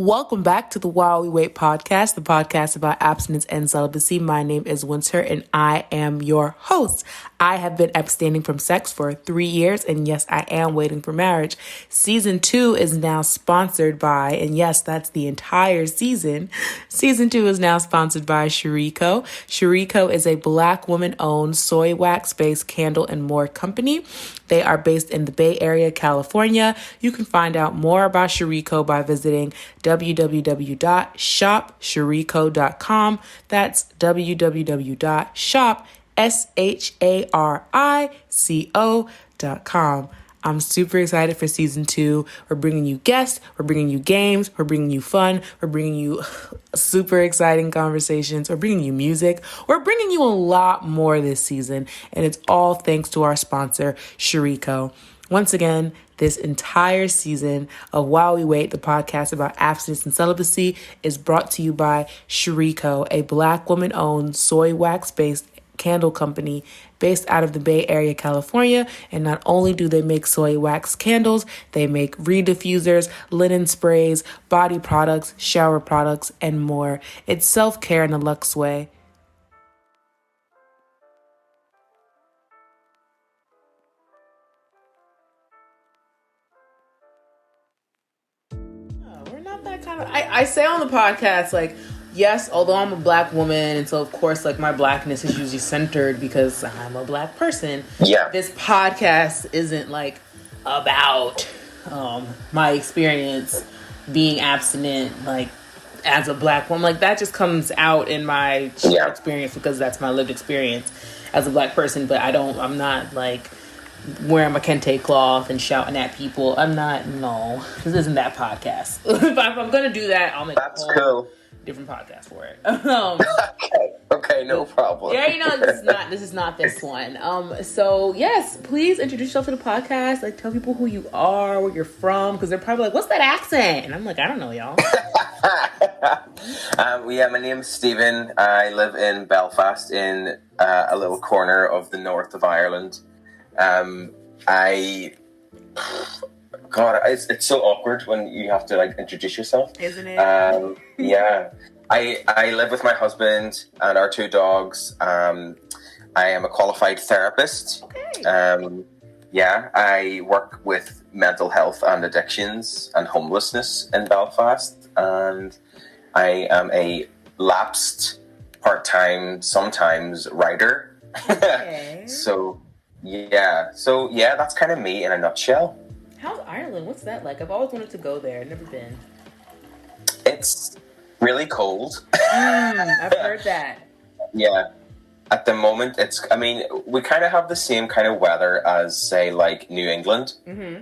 Welcome back to the While We Wait podcast, the podcast about abstinence and celibacy. My name is Winter and I am your host. I have been abstaining from sex for 3 years and yes, I am waiting for marriage. Season 2 is now sponsored by, and yes, that's the entire season. Season 2 is now sponsored by Shiriko. Shiriko is a Black woman-owned soy wax-based candle and more company. They are based in the Bay Area, California. You can find out more about Shiriko by visiting www.shopshiriko.com. That's www.shopsharico.com. I'm super excited for season 2. We're bringing you guests, we're bringing you games, we're bringing you fun, we're bringing you super exciting conversations, we're bringing you music, we're bringing you a lot more this season, and it's all thanks to our sponsor, Shiriko. Once again, this entire season of While We Wait, the podcast about abstinence and celibacy, is brought to you by Shiriko, a Black woman-owned soy wax-based candle company based out of the Bay Area, California. And not only do they make soy wax candles, they make reed diffusers, linen sprays, body products, shower products, and more. It's self-care in a luxe way. We're not that kind of... I say on the podcast, like, yes, although I'm a Black woman, and so of course, like, my Blackness is usually centered because I'm a Black person. Yeah. This podcast isn't, like, about my experience being abstinent, like, as a Black woman. Like, that just comes out in my experience because that's my lived experience as a Black person. But I'm not, like, wearing my kente cloth and shouting at people. No, this isn't that podcast. if I'm going to do that, I'll make That's cool. Different podcast for it. Okay, no problem. Yeah, you know, this is not this one. So yes, please introduce yourself to the podcast. Like, tell people who you are, where you're from, because they're probably like, "What's that accent?" And I'm like, I don't know, y'all. My name's Stephen. I live in Belfast, in a little corner of the north of Ireland. It's so awkward when you have to, like, introduce yourself. Isn't it? Yeah. I live with my husband and our 2 dogs. I am a qualified therapist. Okay. I work with mental health and addictions and homelessness in Belfast. And I am a lapsed, part-time, sometimes writer. Okay. So, that's kind of me in a nutshell. How's Ireland? What's that like? I've always wanted to go there. I've never been. It's really cold. I've heard that. Yeah. At the moment, we kind of have the same kind of weather as, say, like, New England. Mm-hmm.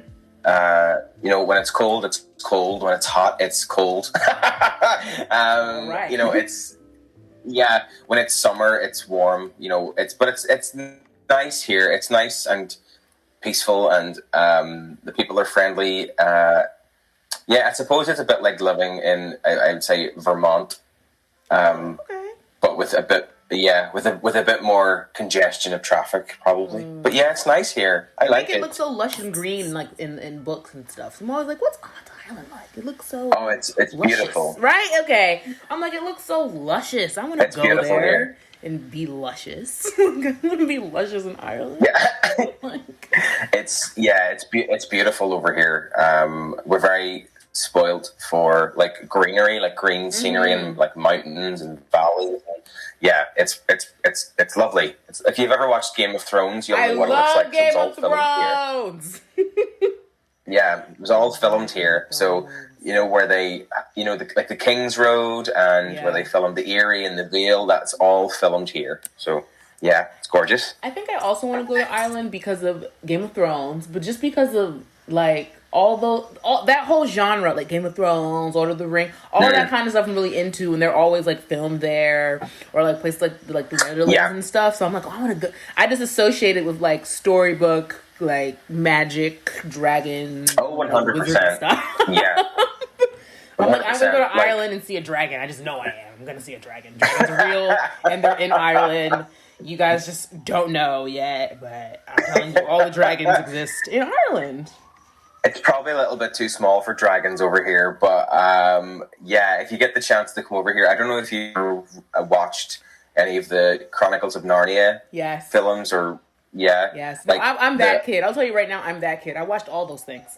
When it's cold, it's cold. When it's hot, it's cold. Right. When it's summer, it's warm. It's nice here. It's nice and peaceful, and the people are friendly. I suppose it's a bit like living in, I would say, Vermont, Okay. but with a bit more congestion of traffic, probably. But yeah, it's nice here. I like it. It looks so lush and green, like in books and stuff. So I'm always like, what's on Island like? It looks so. Oh, it's luscious. beautiful, right? Okay. I'm like, it looks so luscious. I want to go there here. and be luscious. I want to be luscious in Ireland. Yeah. It's beautiful over here. We're very spoiled for, like, greenery, like green scenery, and, like, mountains and valleys. Yeah, it's lovely. If you've ever watched Game of Thrones, you'll know what it looks like. Game of Thrones. Yeah, it was all filmed here. So, where they, the King's Road and where they filmed the Erie and the Vale, that's all filmed here. So, yeah, it's gorgeous. I think I also want to go to Ireland because of Game of Thrones, but just because of, like, all that whole genre, like Game of Thrones, Lord of the Rings, all that kind of stuff I'm really into, and they're always, like, filmed there, or, like, places like the Netherlands and stuff. So I'm like, I want to go. I just associate it with, like, storybook, like, magic, dragon, 100%. Stuff. Yeah. I'm like, I'm gonna go to Ireland and see a dragon. I just know I am. I'm gonna see a dragon. Dragons are real, and they're in Ireland. You guys just don't know yet, but I'm telling you, all the dragons exist in Ireland. It's probably a little bit too small for dragons over here, but yeah, if you get the chance to come over here, I don't know if you watched any of the Chronicles of Narnia Yes. films or yeah, Yes. No, I'm that kid. I'll tell you right now, I'm that kid. I watched all those things.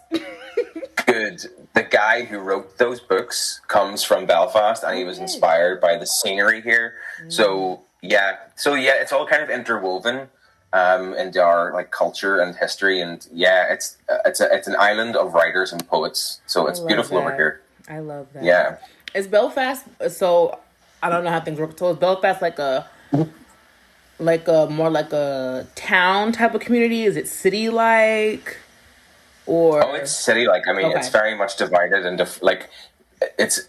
good. The guy who wrote those books comes from Belfast, and he was inspired by the scenery here. So yeah, it's all kind of interwoven into our like culture and history, and yeah, it's an island of writers and poets. So it's beautiful over here. I love that. Yeah. Is Belfast, so I don't know how things work. So is Belfast like a more like a town type of community? Is it city like? Or oh, it's city like. I mean, it's very much divided into like it's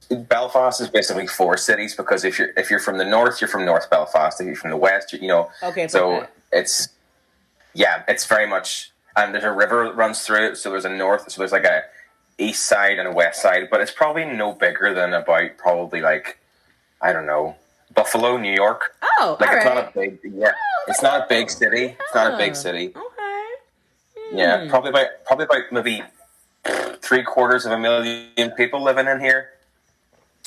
Belfast is basically four cities, because if you're from the north, you're from North Belfast. If you're from the west, okay. So it's very much, and there's a river that runs through it. So there's a north, so there's like a east side and a west side, but it's probably no bigger than about probably like, I don't know, Buffalo, New York. Oh, like all it's right. not a big it's not a big city. Yeah. It's not a big city. Okay. Yeah, probably about maybe 750,000 people living in here.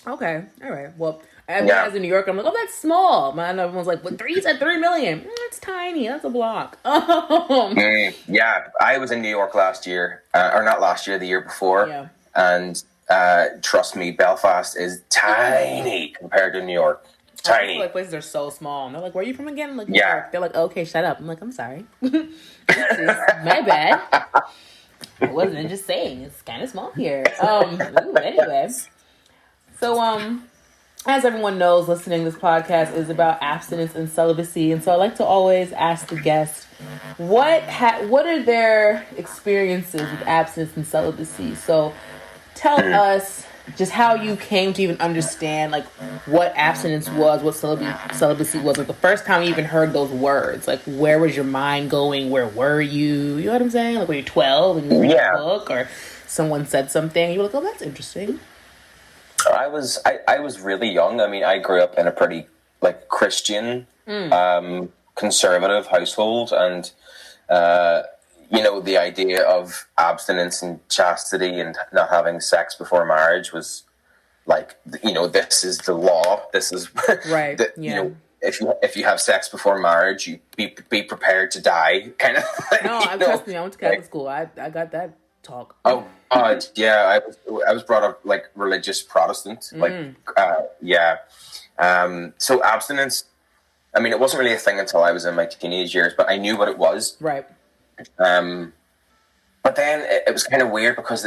Okay, all right. Well, as in New York, I'm like, oh, that's small. Man, everyone's like, well, 3 million. That's tiny. That's a block. Yeah, I was in New York last year, or not last year, the year before. Yeah. And trust me, Belfast is tiny compared to New York. Tiny. Like places are so small. And they're like, where are you from again? I'm like, New York. They're like, okay, shut up. I'm like, I'm sorry. My bad. I wasn't just saying. It's kind of small here. Anyway. So, as everyone knows, listening to this podcast is about abstinence and celibacy. And so I like to always ask the guest, what are their experiences with abstinence and celibacy? So tell us just how you came to even understand like what abstinence was, what celibacy was. Like the first time you even heard those words, like where was your mind going? Where were you? You know what I'm saying? Like when you're 12 and you read a book or someone said something, you were like, oh, that's interesting. I was really young. I mean, I grew up in a pretty like Christian, conservative household, and the idea of abstinence and chastity and not having sex before marriage was like, this is the law. This is right. If you have sex before marriage, you be prepared to die, kind of. No, trust me. I went to Catholic school. I got that talk. Oh God, yeah. I was brought up like religious Protestant, So abstinence, I mean, it wasn't really a thing until I was in my teenage years, but I knew what it was. Right. But then it was kind of weird because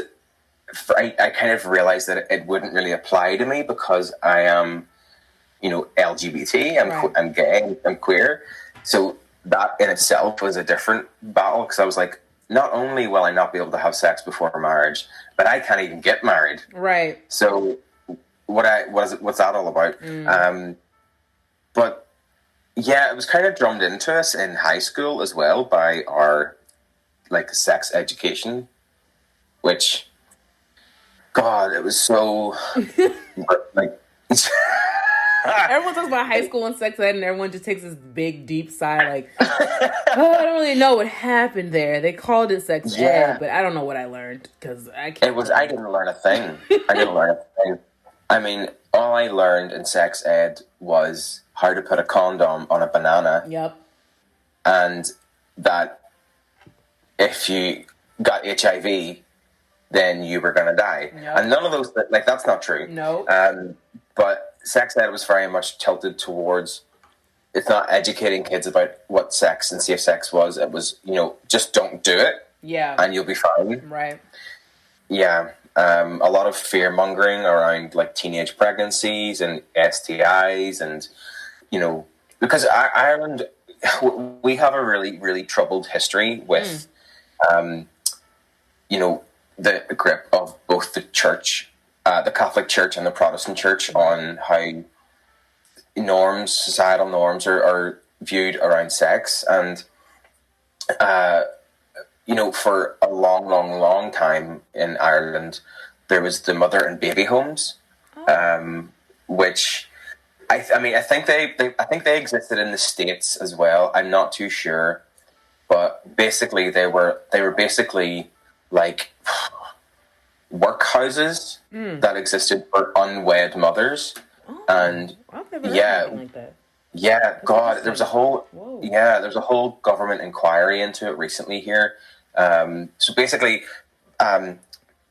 I kind of realized that it wouldn't really apply to me because I am, LGBT. I'm gay. I'm queer. So that in itself was a different battle, because I was like, not only will I not be able to have sex before marriage, but I can't even get married. Right. So what's that all about? But yeah, it was kind of drummed into us in high school as well by our like sex education, which, God, it was so like. Everyone talks about high school and sex ed, and everyone just takes this big, deep sigh, like, oh, I don't really know what happened there. They called it sex ed, but I don't know what I learned, because I can't. I didn't learn a thing. I mean, all I learned in sex ed was how to put a condom on a banana. Yep. And that if you got HIV, then you were going to die. Yep. And none of those, like, that's not true. No. But sex ed was very much tilted towards, it's not educating kids about what sex and safe sex was. It was, just don't do it. Yeah. And you'll be fine. Right. Yeah. A lot of fear mongering around like teenage pregnancies and STIs, and, because Ireland, we have a really, really troubled history with, the grip of both the church, the Catholic Church and the Protestant Church, on how societal norms are viewed around sex. And, for a long, long, long time in Ireland, there was the mother and baby homes, which I think they existed in the States as well. I'm not too sure, but basically they were basically like workhouses that existed for unwed mothers. Oh, And I've never heard yeah, anything like that. yeah, That's God, there's a interesting. whole Whoa. there's a whole government inquiry into it recently here. So basically,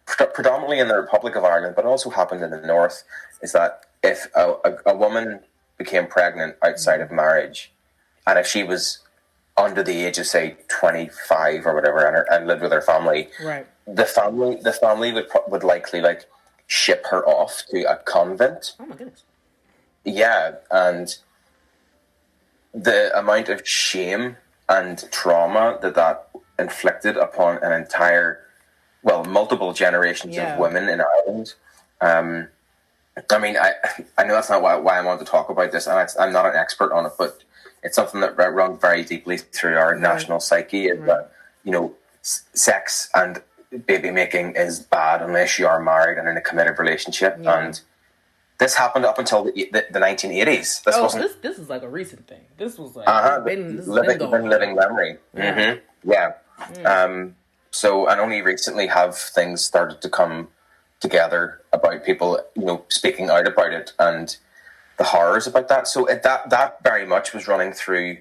predominantly in the Republic of Ireland, but it also happened in the North, is that if a woman became pregnant outside of marriage, and if she was under the age of say 25 or whatever, and lived with her family, Right. the family would likely like ship her off to a convent. Oh my goodness. Yeah, and the amount of shame and trauma that inflicted upon an entire, well, multiple generations Yeah. of women in Ireland. I mean, I know that's not why I want to talk about this, and I'm not an expert on it, but it's something that runs very deeply through our national psyche, is that, you know, sex and baby making is bad unless you are married and in a committed relationship. Yeah. And this happened up until the 1980s. This wasn't. This is like a recent thing. This was like Living memory. Yeah. Yeah. So, and only recently have things started to come together about people, you know, speaking out about it and the horrors about that. So that very much was running through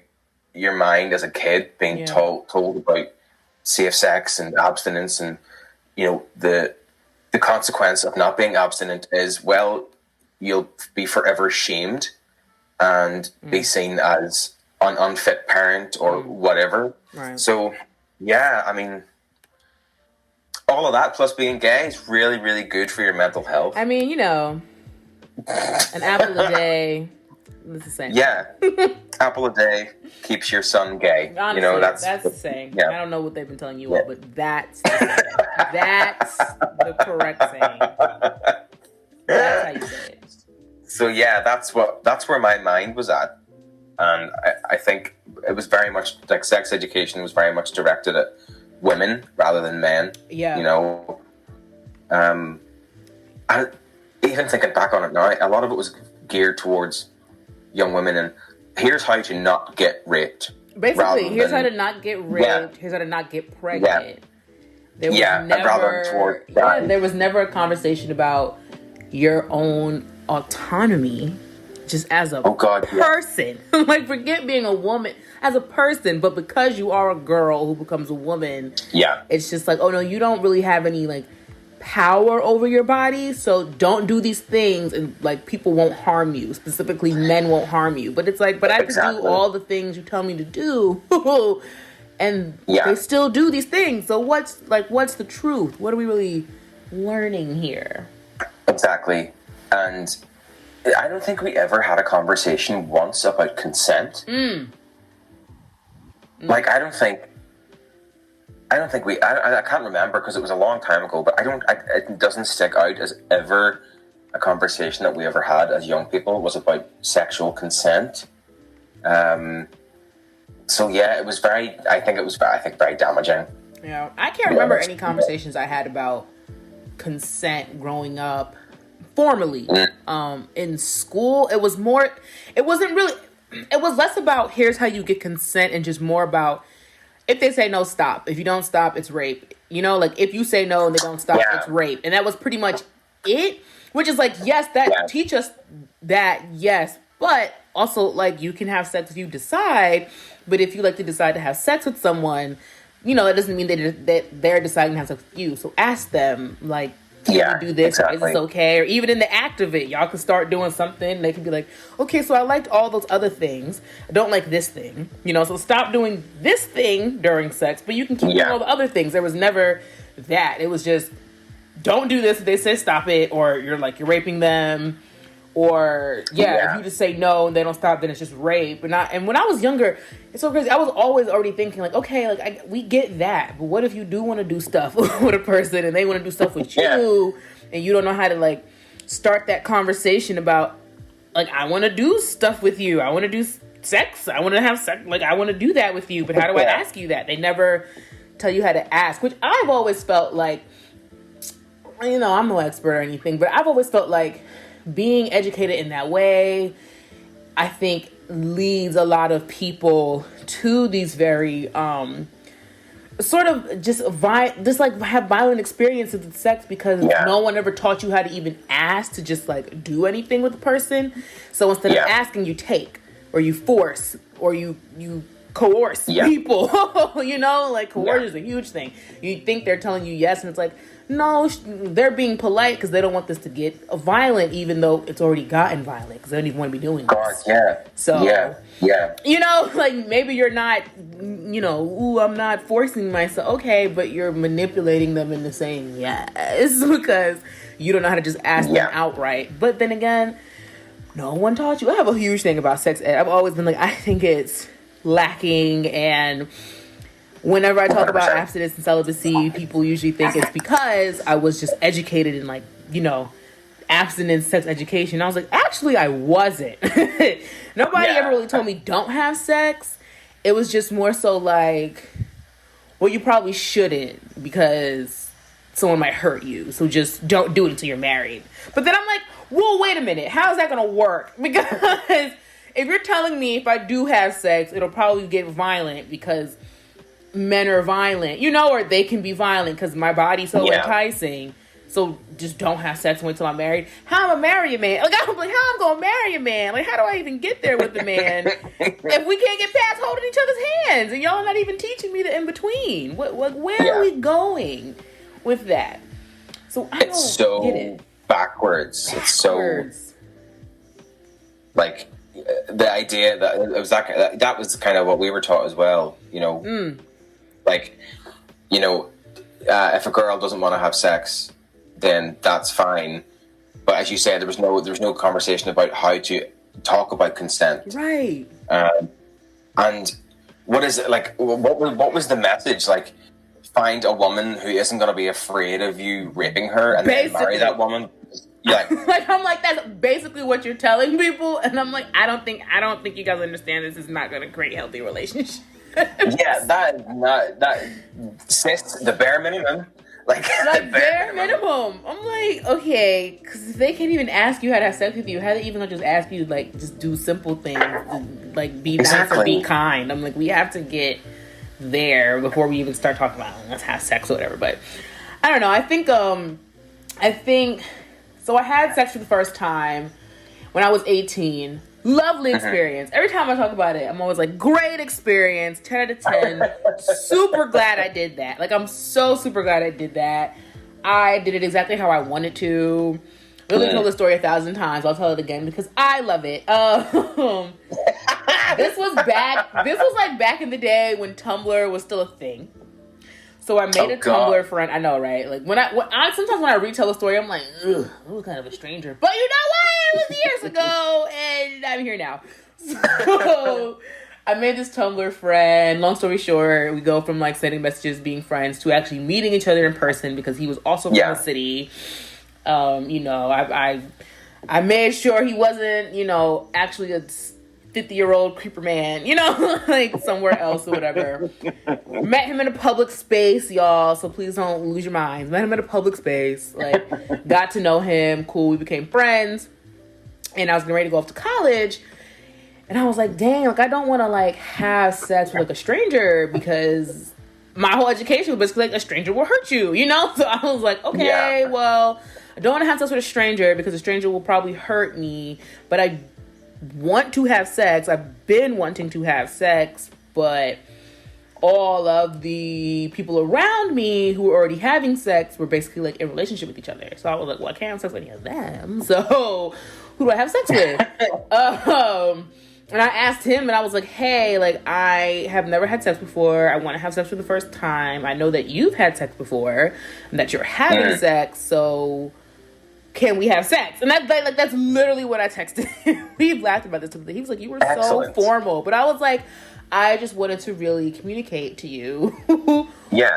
your mind as a kid, being told about safe sex and abstinence, and, you know, the consequence of not being abstinent is, well, you'll be forever shamed and be seen as an unfit parent or whatever. Right. So, yeah, I mean, all of that plus being gay is really, really good for your mental health. I mean, you know, an apple a day. It's the same. Yeah. Apple a day keeps your son gay. Honestly, you know, that's the saying. Yeah. I don't know what they've been telling you all, but that's the saying. That's the correct saying. That's how you say it. So yeah, that's where my mind was at. And I think it was very much like sex education was very much directed at women rather than men. Yeah. You know, and even thinking back on it now, a lot of it was geared towards young women, and here's how to not get raped. Basically, here's how to not get raped. Yeah. Here's how to not get pregnant. There was I'd rather towards that. there was never a conversation about your own autonomy, just as a person. Like, forget being a woman, as a person, but because you are a girl who becomes a woman, it's just like, oh no, you don't really have any like power over your body, so don't do these things, and like people won't harm you, specifically men won't harm you. But it's like, but I can do all the things you tell me to do, and they still do these things. So what's the truth? What are we really learning here? Exactly. And I don't think we ever had a conversation once about consent. Like, I can't remember because it was a long time ago, but it doesn't stick out as ever a conversation that we ever had as young people was about sexual consent. So yeah, it was very damaging. Yeah, I can't remember any conversations I had about consent growing up formally. In school, it was less about here's how you get consent and just more about if they say no, stop. If you don't stop, it's rape. You know, like if you say no and they don't stop, it's rape. And that was pretty much it, which is like, yes, teach us that, yes, but also like you can have sex if you decide, but if you like to decide to have sex with someone, you know, that doesn't mean that they're deciding to have sex with you. So ask them, like, can you do this? Exactly. Or is this okay? Or even in the act of it, y'all can start doing something. They can be like, okay, so I liked all those other things. I don't like this thing. You know, so stop doing this thing during sex, but you can keep doing all the other things. There was never that. It was just, don't do this. If they say stop it, or you're raping them. Or, if you just say no and they don't stop, then it's just rape. And when I was younger, it's so crazy. I was always already thinking, like, okay, like, we get that. But what if you do want to do stuff with a person and they want to do stuff with you and you don't know how to, like, start that conversation about, like, I want to do stuff with you. I want to do sex. I want to have sex. Like, I want to do that with you. But how do I ask you that? They never tell you how to ask, which I've always felt like, you know, I'm no expert or anything, but I've always felt like being educated in that way, I think, leads a lot of people to these very sort of just like have violent experiences with sex because no one ever taught you how to even ask to just like do anything with a person. So instead of asking, you take, or you force, or you coerce people. You know, like coercion is a huge thing. You think they're telling you yes, and it's like, no, they're being polite because they don't want this to get violent, even though it's already gotten violent because they don't even want to be doing this. So you know, like maybe you're not, you know, ooh, I'm not forcing myself. Okay, but you're manipulating them into saying yes because you don't know how to just ask them outright. But then again, no one taught you. I have a huge thing about sex ed. I've always been like, I think it's lacking, and whenever I talk 100%. About abstinence and celibacy, people usually think it's because I was just educated in, like, you know, abstinence, sex education. I was like, actually, I wasn't. Nobody ever really told me don't have sex. It was just more so like, well, you probably shouldn't because someone might hurt you. So just don't do it until you're married. But then I'm like, well, wait a minute. How is that going to work? Because if you're telling me if I do have sex, it'll probably get violent because men are violent, you know, or they can be violent because my body's so enticing. So just don't have sex and wait till I'm married. How am I marry a man? Like, I'm like, how I'm gonna marry a man? Like, how do I even get there with the man if we can't get past holding each other's hands and y'all not even teaching me the in between? Where are we going with that? So I don't get it. Backwards. It's so like the idea that it was that was kind of what we were taught as well. You know. Like, you know, if a girl doesn't want to have sex, then that's fine. But as you said, there was no conversation about how to talk about consent. Right. And what is it like? What was the message? Like, find a woman who isn't going to be afraid of you raping her, and then marry that woman. Yeah. Like, I'm like, that's basically what you're telling people, and I'm like, I don't think you guys understand this is not going to create healthy relationships. that sis, the bare minimum, like bare minimum. I'm like, okay, because if they can't even ask you how to have sex with you, how they even just ask you like just do simple things, like be nice or be kind. I'm like, we have to get there before we even start talking about let's have sex or whatever. But I don't know. I think so. I had sex for the first time when I was 18. Lovely experience. Every time I talk about it, I'm always like, great experience, 10 out of 10. Super glad I did that. Like, I'm so super glad I did that. I did it exactly how I wanted to. Really told the story 1,000 times. I'll tell it again because I love it. This was like back in the day when Tumblr was still a thing. So I made a Tumblr friend. I know, right? Like sometimes when I retell the story, I'm like, ugh, I was kind of a stranger. But you know what? It was years ago, and I'm here now. So I made this Tumblr friend. Long story short, we go from like sending messages, being friends, to actually meeting each other in person because he was also from the city. You know, I made sure he wasn't, you know, actually a 50-year-old creeper man, you know, like somewhere else or whatever. Met him in a public space, y'all, so please don't lose your minds. Met him in a public space, like, got to know him, cool, we became friends, and I was getting ready to go off to college, and I was like, dang, like, I don't want to, like, have sex with, like, a stranger, because my whole education was basically, like, a stranger will hurt you, you know? So I was like, okay, well, I don't want to have sex with a stranger, because a stranger will probably hurt me, but I want to have sex. I've been wanting to have sex, but all of the people around me who were already having sex were basically like in relationship with each other. So I was like, well, I can't have sex with any of them. So who do I have sex with? And I asked him and I was like, hey, like, I have never had sex before. I want to have sex for the first time. I know that you've had sex before and that you're having sex. So can we have sex? And that's literally what I texted him. We've laughed about this. He was like, you were so formal. But I was like, I just wanted to really communicate to you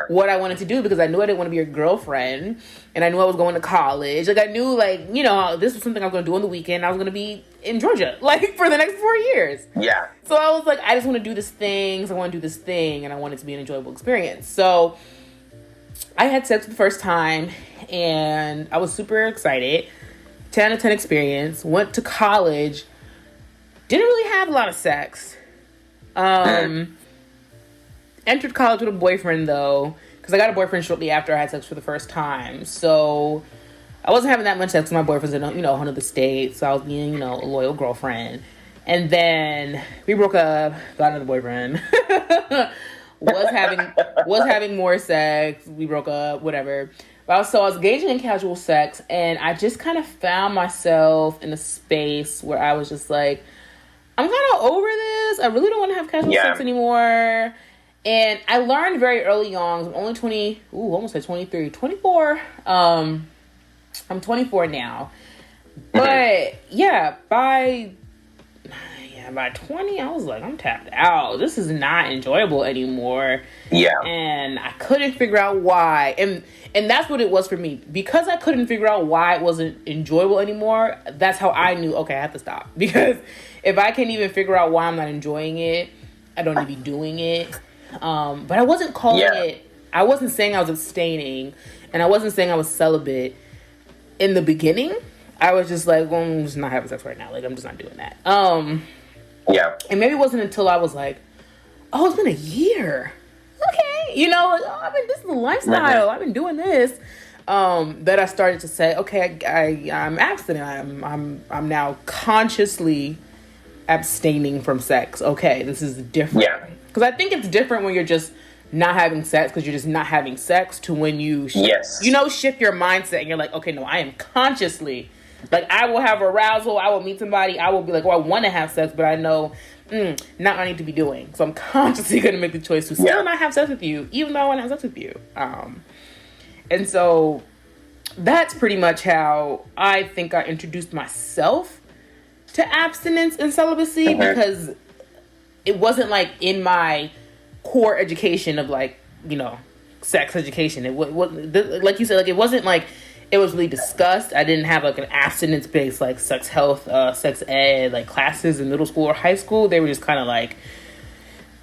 what I wanted to do because I knew I didn't want to be your girlfriend. And I knew I was going to college. Like, I knew, like, you know, this was something I was going to do on the weekend. I was going to be in Georgia, like, for the next 4 years. Yeah. So I was like, I just want to do this thing. So I want to do this thing. And I want it to be an enjoyable experience. So I had sex for the first time. And I was super excited. 10 out of 10 experience. Went to college. Didn't really have a lot of sex. entered college with a boyfriend, though, because I got a boyfriend shortly after I had sex for the first time. So I wasn't having that much sex with my boyfriends in, another state. So I was being, a loyal girlfriend. And then we broke up, got another boyfriend. was having more sex. We broke up, whatever. So I was engaging in casual sex, and I just kind of found myself in a space where I was just like, I'm kind of over this. I really don't want to have casual sex anymore. And I learned very early on, I'm only 20, almost at 23, 24. I'm 24 now. But yeah, by 20, I was like, I'm tapped out. This is not enjoyable anymore. Yeah. And I couldn't figure out why. And that's what it was for me. Because I couldn't figure out why it wasn't enjoyable anymore, that's how I knew, okay, I have to stop. Because if I can't even figure out why I'm not enjoying it, I don't need to be doing it. But I wasn't calling it, I wasn't saying I was abstaining, and I wasn't saying I was celibate in the beginning. I was just like, well, I'm just not having sex right now. Like, I'm just not doing that. Yeah. And maybe it wasn't until I was like, oh, it's been a year. Okay. This is the lifestyle. I've been doing this. That I started to say, okay, I'm abstinent. I'm now consciously abstaining from sex. Okay, this is different. Yeah. Because I think it's different when you're just not having sex because you're just not having sex to when you, shift your mindset and you're like, okay, no, I am consciously, like, I will have arousal. I will meet somebody. I will be like, oh, I want to have sex, but I know not what I need to be doing. So I'm consciously going to make the choice to still not have sex with you, even though I want to have sex with you. And so that's pretty much how I think I introduced myself to abstinence and celibacy, because it wasn't like in my core education of like, sex education. It wasn't, like you said, like it wasn't like it was really discussed. I didn't have like an abstinence based like sex health, sex ed like classes in middle school or high school. They were just kind of like,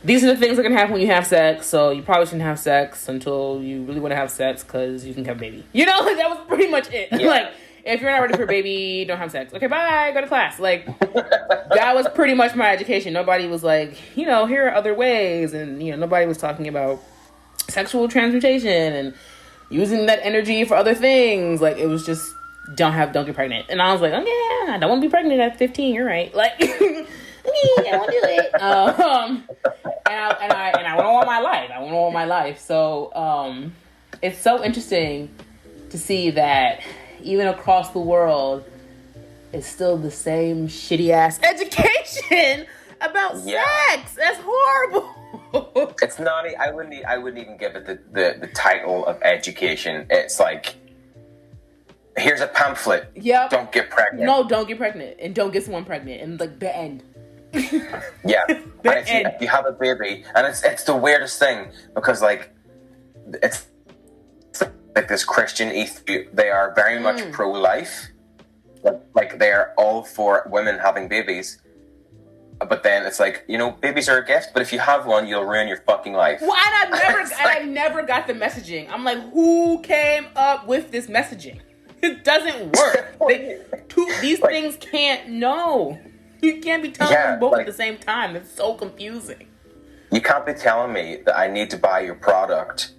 these are the things that can happen when you have sex, so you probably shouldn't have sex until you really want to have sex because you can have a baby. Like that was pretty much it. Yeah. Like, if you're not ready for a baby, don't have sex. Okay, bye, go to class. Like, that was pretty much my education. Nobody was like, here are other ways. And, nobody was talking about sexual transmutation and using that energy for other things. Like, it was just, don't get pregnant. And I was like, oh, yeah, I don't want to be pregnant at 15. You're right. Like, I won't do it. And I want all my life. I want all my life. So, it's so interesting to see that even across the world, it's still the same shitty ass education about sex. That's horrible. It's not. I wouldn't even give it the title of education. It's like, here's a pamphlet. Yep. Don't get pregnant. No, don't get pregnant, and don't get someone pregnant, and like the end. Yeah. And if you have a baby, and it's the weirdest thing because like it's like this Christian ethos, they are very much pro-life. Like they are all for women having babies. But then it's like, babies are a gift, but if you have one, you'll ruin your fucking life. Well, and I've never got the messaging. I'm like, who came up with this messaging? It doesn't work. These things can't know. You can't be telling them both at the same time. It's so confusing. You can't be telling me that I need to buy your product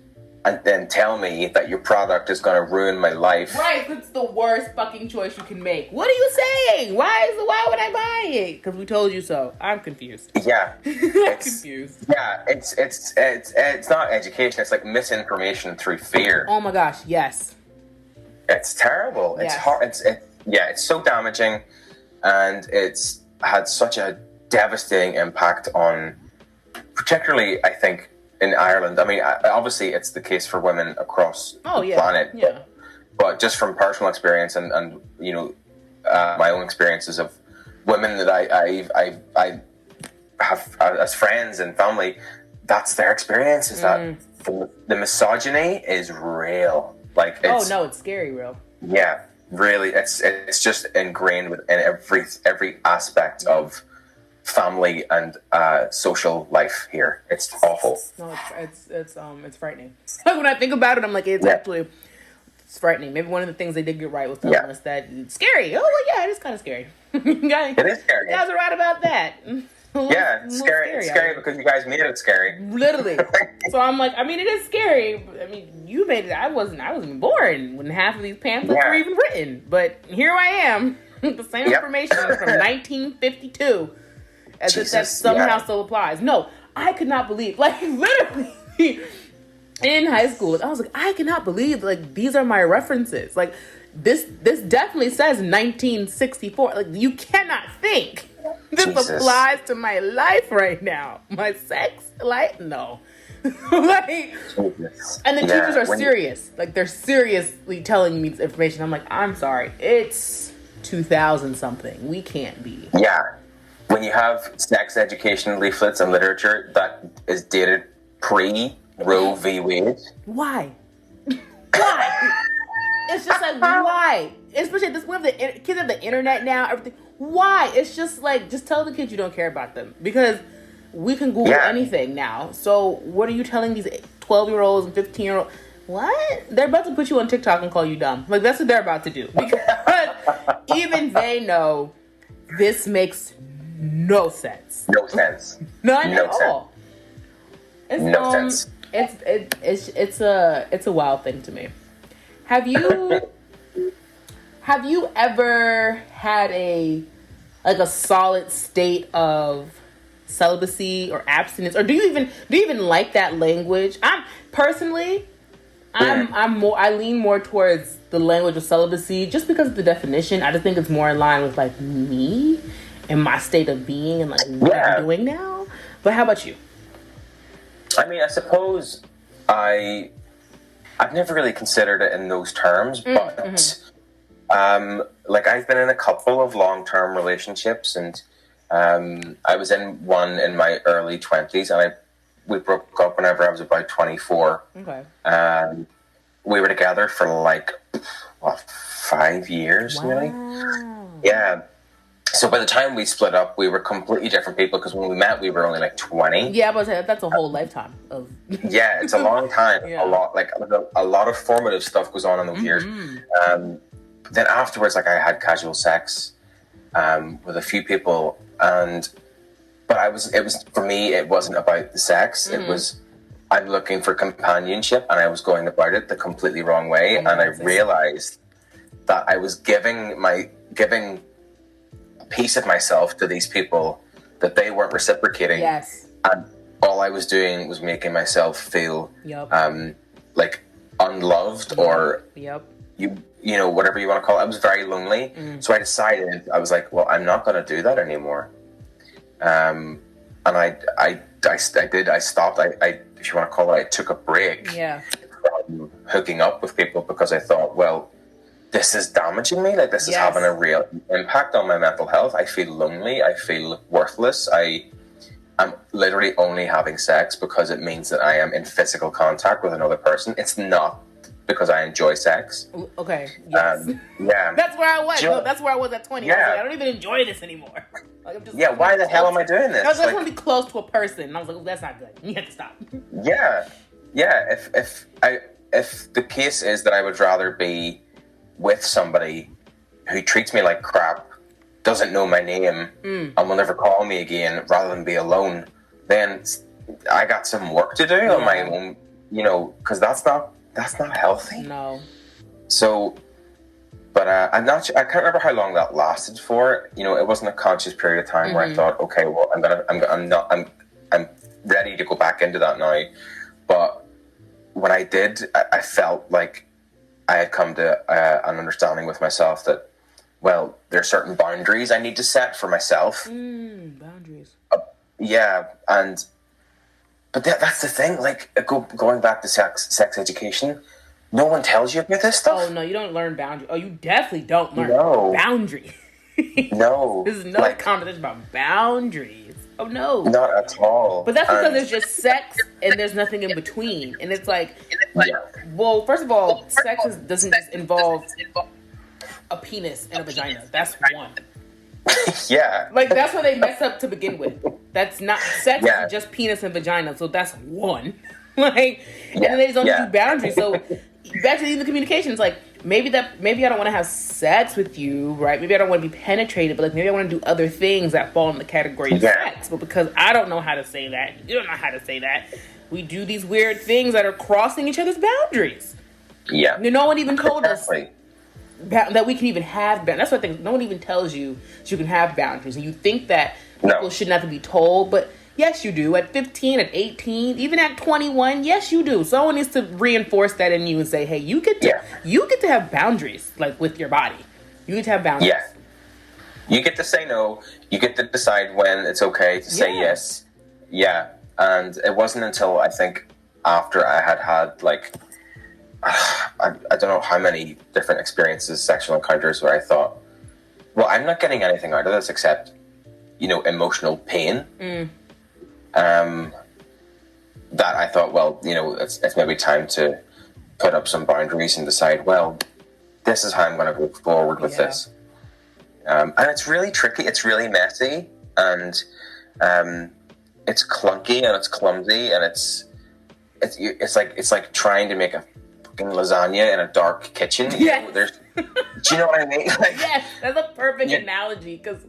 and then tell me that your product is going to ruin my life. Right, it's the worst fucking choice you can make. What are you saying? Why would I buy it? Because we told you so. I'm confused. Yeah. I'm confused. Yeah, it's not education. It's like misinformation through fear. Oh my gosh, yes. It's terrible. Yes. It's hard. It's so damaging, and it's had such a devastating impact on, particularly, I think, in Ireland. I mean, obviously, it's the case for women across the planet. Yeah. But just from personal experience and my own experiences of women that I have as friends and family, that's their experience. Is that the misogyny is real. Like, it's scary, real. Yeah, really, it's just ingrained within every aspect of family and social life here. It's awful. No, it's frightening. When I think about it, I'm like, it's frightening. Maybe one of the things they did get right was telling us that it's scary. Oh, well, yeah, it is kind of scary. It is scary. You guys are right about that. Yeah, it's scary. It's scary because you guys made it scary. Literally. So I'm like, I mean, it is scary. I mean, you made it. I wasn't born when half of these pamphlets were even written. But here I am, the same information from 1952, as if that somehow still applies. No, I could not believe, like, literally, in high school, I was like, I cannot believe, like, these are my references. Like, this definitely says 1964. Like, you cannot think this applies to my life right now. My sex life? No. Like, and the teachers are serious. Like, they're seriously telling me this information. I'm like, I'm sorry. It's 2000 something. We can't be. Yeah. When you have sex education leaflets and literature that is dated pre-Roe v. Wade. Why? Why? It's just like, why? Especially at this point, the kids have the internet now, everything. Why? It's just like, just tell the kids you don't care about them. Because we can Google anything now. So what are you telling these 12-year-olds and 15-year-olds? What? They're about to put you on TikTok and call you dumb. Like, that's what they're about to do. Because even they know this makes no sense. No sense. None at all. It's, no sense. It's a wild thing to me. Have you ever had a solid state of celibacy or abstinence, or do you even like that language? I lean more towards the language of celibacy just because of the definition. I just think it's more in line with like me and my state of being and like what I'm doing now. But how about you? I mean, I suppose I've never really considered it in those terms, but like I've been in a couple of long-term relationships, and I was in one in my early 20s, and we broke up whenever I was about 24. Okay. We were together for like 5 years, nearly. Yeah. So by the time we split up, we were completely different people, because when we met, we were only like 20. Yeah, but that's a whole lifetime of. Yeah, it's a long time. Yeah. A lot of formative stuff goes on in those years. Then afterwards, like I had casual sex with a few people, but it was for me. It wasn't about the sex. It was, I'm looking for companionship, and I was going about it the completely wrong way, and I realized that I was giving piece of myself to these people that they weren't reciprocating. Yes. And all I was doing was making myself feel like unloved or you know, whatever you want to call it. I was very lonely. So I decided, I was like, well, I'm not going to do that anymore. And I stopped. If you want to call it, I took a break from hooking up with people, because I thought, well, this is damaging me. Like, this is having a real impact on my mental health. I feel lonely. I feel worthless. I'm literally only having sex because it means that I am in physical contact with another person. It's not because I enjoy sex. Okay. Yes. Yeah. That's where I was. That's where I was at 20. Yeah. I was like, I don't even enjoy this anymore. Like, I'm just why the hell am I doing this? I was just want to be close to a person. And I was like, oh, that's not good. You have to stop. Yeah. Yeah. If the case is that I would rather be with somebody who treats me like crap, doesn't know my name, and will never call me again, rather than be alone, then I got some work to do on my own, you know, because that's not healthy. No. So, but I'm not sure, I can't remember how long that lasted for. You know, it wasn't a conscious period of time where I thought, okay, well, I'm ready to go back into that now. But when I did, I felt like I had come to an understanding with myself that, well, there are certain boundaries I need to set for myself. Boundaries. But that's the thing. Like, going back to sex education, no one tells you about this stuff. Oh no, you don't learn boundaries. Oh, you definitely don't learn boundaries. No, this is no conversation about boundaries. Oh no, not at all. But that's because there's just sex and there's nothing in between, and it's like, well, first of all, sex doesn't just involve a penis and a vagina. That's one. Yeah. Like, that's where they mess up to begin with. That's not sex. Is just penis and vagina. So that's one. Like, and then they don't do boundaries. So back to the communication. It's like, maybe I don't want to have sex with you, right? Maybe I don't want to be penetrated, but like maybe I want to do other things that fall in the category of sex. But because I don't know how to say that, you don't know how to say that, we do these weird things that are crossing each other's boundaries. Yeah. No one even told us that we can even have boundaries. That's what I think. No one even tells you that you can have boundaries. And you think that people shouldn't have to be told, but yes, you do. At 15, at 18, even at 21, yes, you do. Someone needs to reinforce that in you and say, hey, you get to have boundaries, like with your body. You get to have boundaries. Yeah. You get to say no. You get to decide when it's okay to say yes. Yeah. And it wasn't until I think after I had like, I don't know how many different experiences, sexual encounters, where I thought, well, I'm not getting anything out of this except, emotional pain. That I thought, well, it's maybe time to put up some boundaries and decide, well, this is how I'm going to go forward with this. And it's really tricky. It's really messy, and it's clunky and it's clumsy, and it's like trying to make a fucking lasagna in a dark kitchen. Do you know what I mean? Like, yes, that's a perfect analogy. Because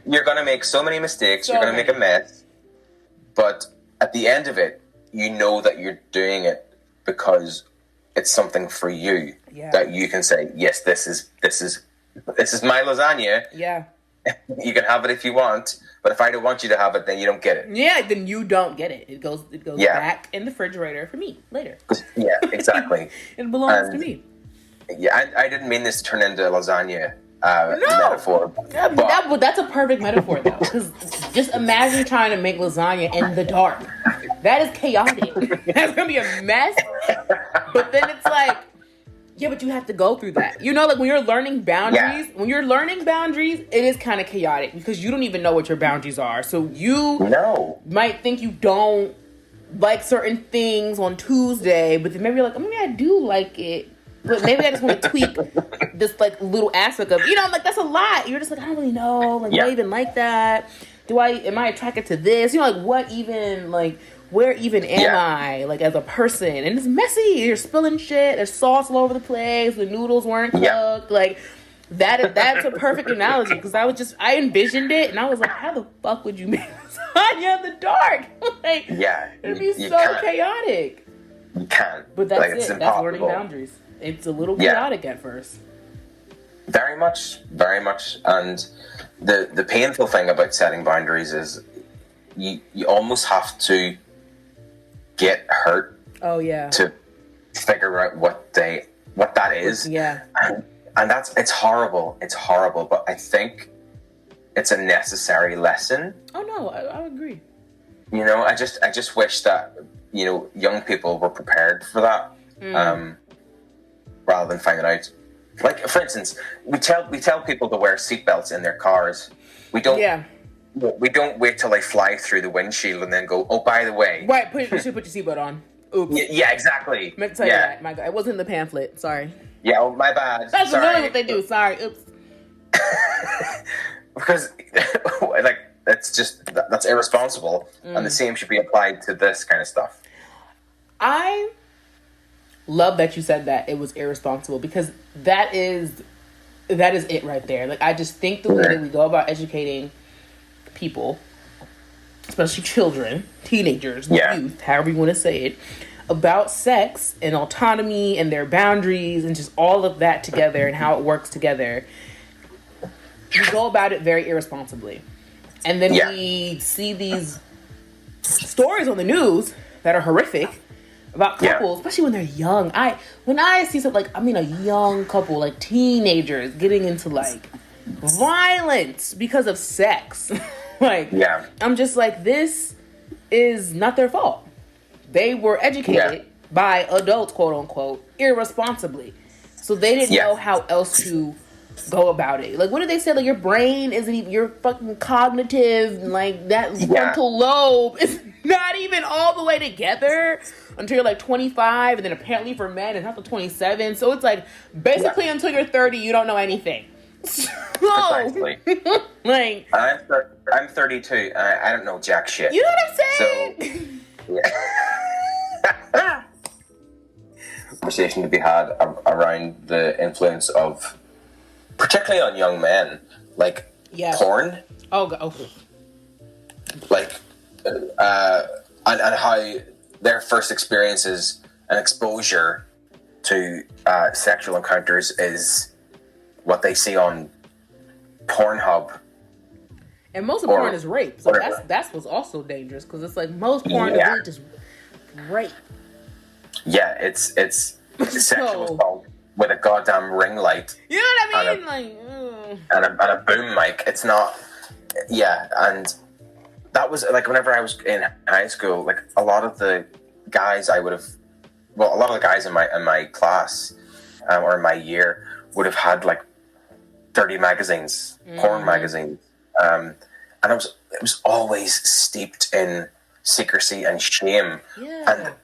you're gonna make so many mistakes. You're gonna make a mess, but at the end of it, you know that you're doing it because it's something for you that you can say, yes, this is my lasagna. Yeah. You can have it if you want, but if I don't want you to have it, then you don't get it. Yeah, then you don't get it. It goes back in the refrigerator for me later. Yeah, exactly. It belongs to me. Yeah, I didn't mean this to turn into a lasagna metaphor. That's a perfect metaphor, though. Because just imagine trying to make lasagna in the dark. That is chaotic. That's going to be a mess. But then it's like, yeah, but you have to go through that. Like when you're learning boundaries, it is kind of chaotic because you don't even know what your boundaries are. So you might think you don't like certain things on Tuesday, but then maybe you're like, maybe I do like it, but maybe I just want to tweak this like little aspect of, like that's a lot. You're just like, I don't really know. Like, do I even like that? Am I attracted to this? Like what even, like, where even am I, like, as a person? And it's messy. You're spilling shit. There's sauce all over the place. The noodles weren't cooked. Like, that's a perfect analogy. Because I envisioned it, and I was like, how the fuck would you make lasagna in the dark? Like, it'd be so chaotic. You can't. But that's it. That's learning boundaries. It's a little chaotic at first. Very much. Very much. And the painful thing about setting boundaries is you almost have to get hurt to figure out what that is. And it's horrible, but I think it's a necessary lesson. Oh no, I agree. I just wish that young people were prepared for that, rather than finding out. Like, for instance, we tell people to wear seatbelts in their cars. We don't wait till they fly through the windshield and then go, oh, by the way. Right, you should put your seatbelt on. Oops. Yeah, exactly. Meant to tell you that. My God, it wasn't in the pamphlet. Sorry. Yeah, oh, my bad. That's really what they do. Sorry. Oops. Because, like, that's irresponsible. And the same should be applied to this kind of stuff. I love that you said that it was irresponsible, because that is it right there. Like, I just think the way that we go about educating people, especially children, teenagers, youth, however you want to say it, about sex and autonomy and their boundaries and just all of that together and how it works together, we go about it very irresponsibly. And then we see these stories on the news that are horrific about couples, especially when they're young. When I see something like, a young couple, like teenagers getting into like violence because of sex. Like, I'm just like, this is not their fault. They were educated by adults, quote unquote, irresponsibly. So they didn't know how else to go about it. Like, what did they say? Like, your brain isn't even, your fucking cognitive, like, that frontal lobe is not even all the way together until you're like 25. And then apparently for men, it's not till 27. So it's like, basically until you're 30, you don't know anything. Precisely. Like, I'm 32 and I don't know jack shit. You know what I'm saying? So, conversation to be had around the influence of, particularly on young men, like porn. Oh. Like, and how their first experiences and exposure to sexual encounters is what they see on Pornhub. And most of porn is rape, so that's what's also dangerous, because it's like most porn is just rape. Yeah, it's sexual assault with a goddamn ring light. You know what I mean? And a boom mic. It's not. Yeah, and that was like whenever I was in high school. Like a lot of the guys a lot of the guys in my class or in my year would have had like dirty magazines, porn magazines, and it was always steeped in secrecy and shame. Yeah. And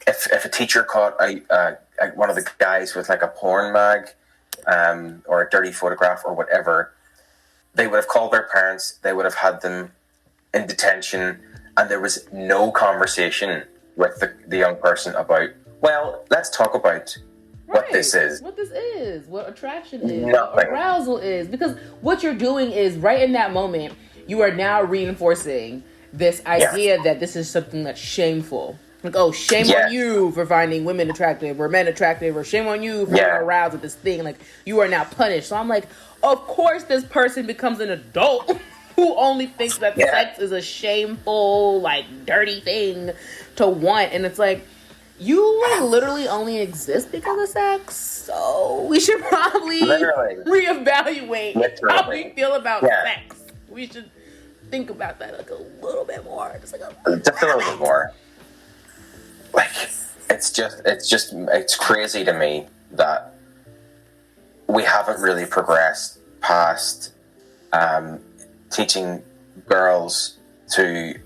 if a teacher caught one of the guys with like a porn mag or a dirty photograph or whatever, they would have called their parents. They would have had them in detention, and there was no conversation with the young person about, well, let's talk about what this is. What this is, what attraction is, Nothing. what arousal is. Because what you're doing is, right in that moment, you are now reinforcing this idea that this is something that's shameful. Like, oh, shame on you for finding women attractive or men attractive, or shame on you for being aroused with this thing. Like, you are now punished. So I'm like, of course this person becomes an adult who only thinks that sex is a shameful, like, dirty thing to want. And it's like, you like literally only exist because of sex. So we should probably reevaluate how we feel about sex. We should think about that like a little bit more. Just a little bit more. Like, it's crazy to me that we haven't really progressed past teaching girls to,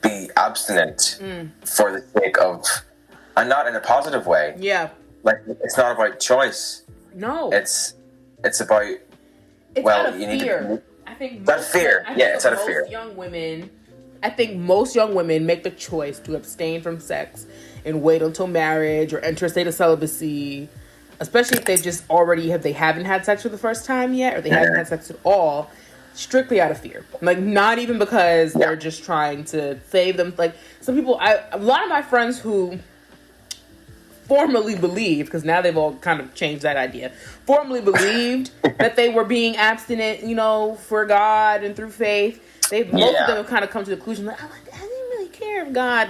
be abstinent for the sake of, and not in a positive way. Yeah. Like, it's not about choice. No. It's about, out of fear. I think it's out of fear. It's out of fear. I think most young women make the choice to abstain from sex and wait until marriage or enter a state of celibacy, especially if they haven't had sex for the first time yet, or they haven't had sex at all, strictly out of fear. Like, not even because they're just trying to save them. Like, some people, a lot of my friends who formerly believed, because now they've all kind of changed that idea, formerly believed that they were being abstinent, for God and through faith. Most of them have kind of come to the conclusion that I didn't really care if God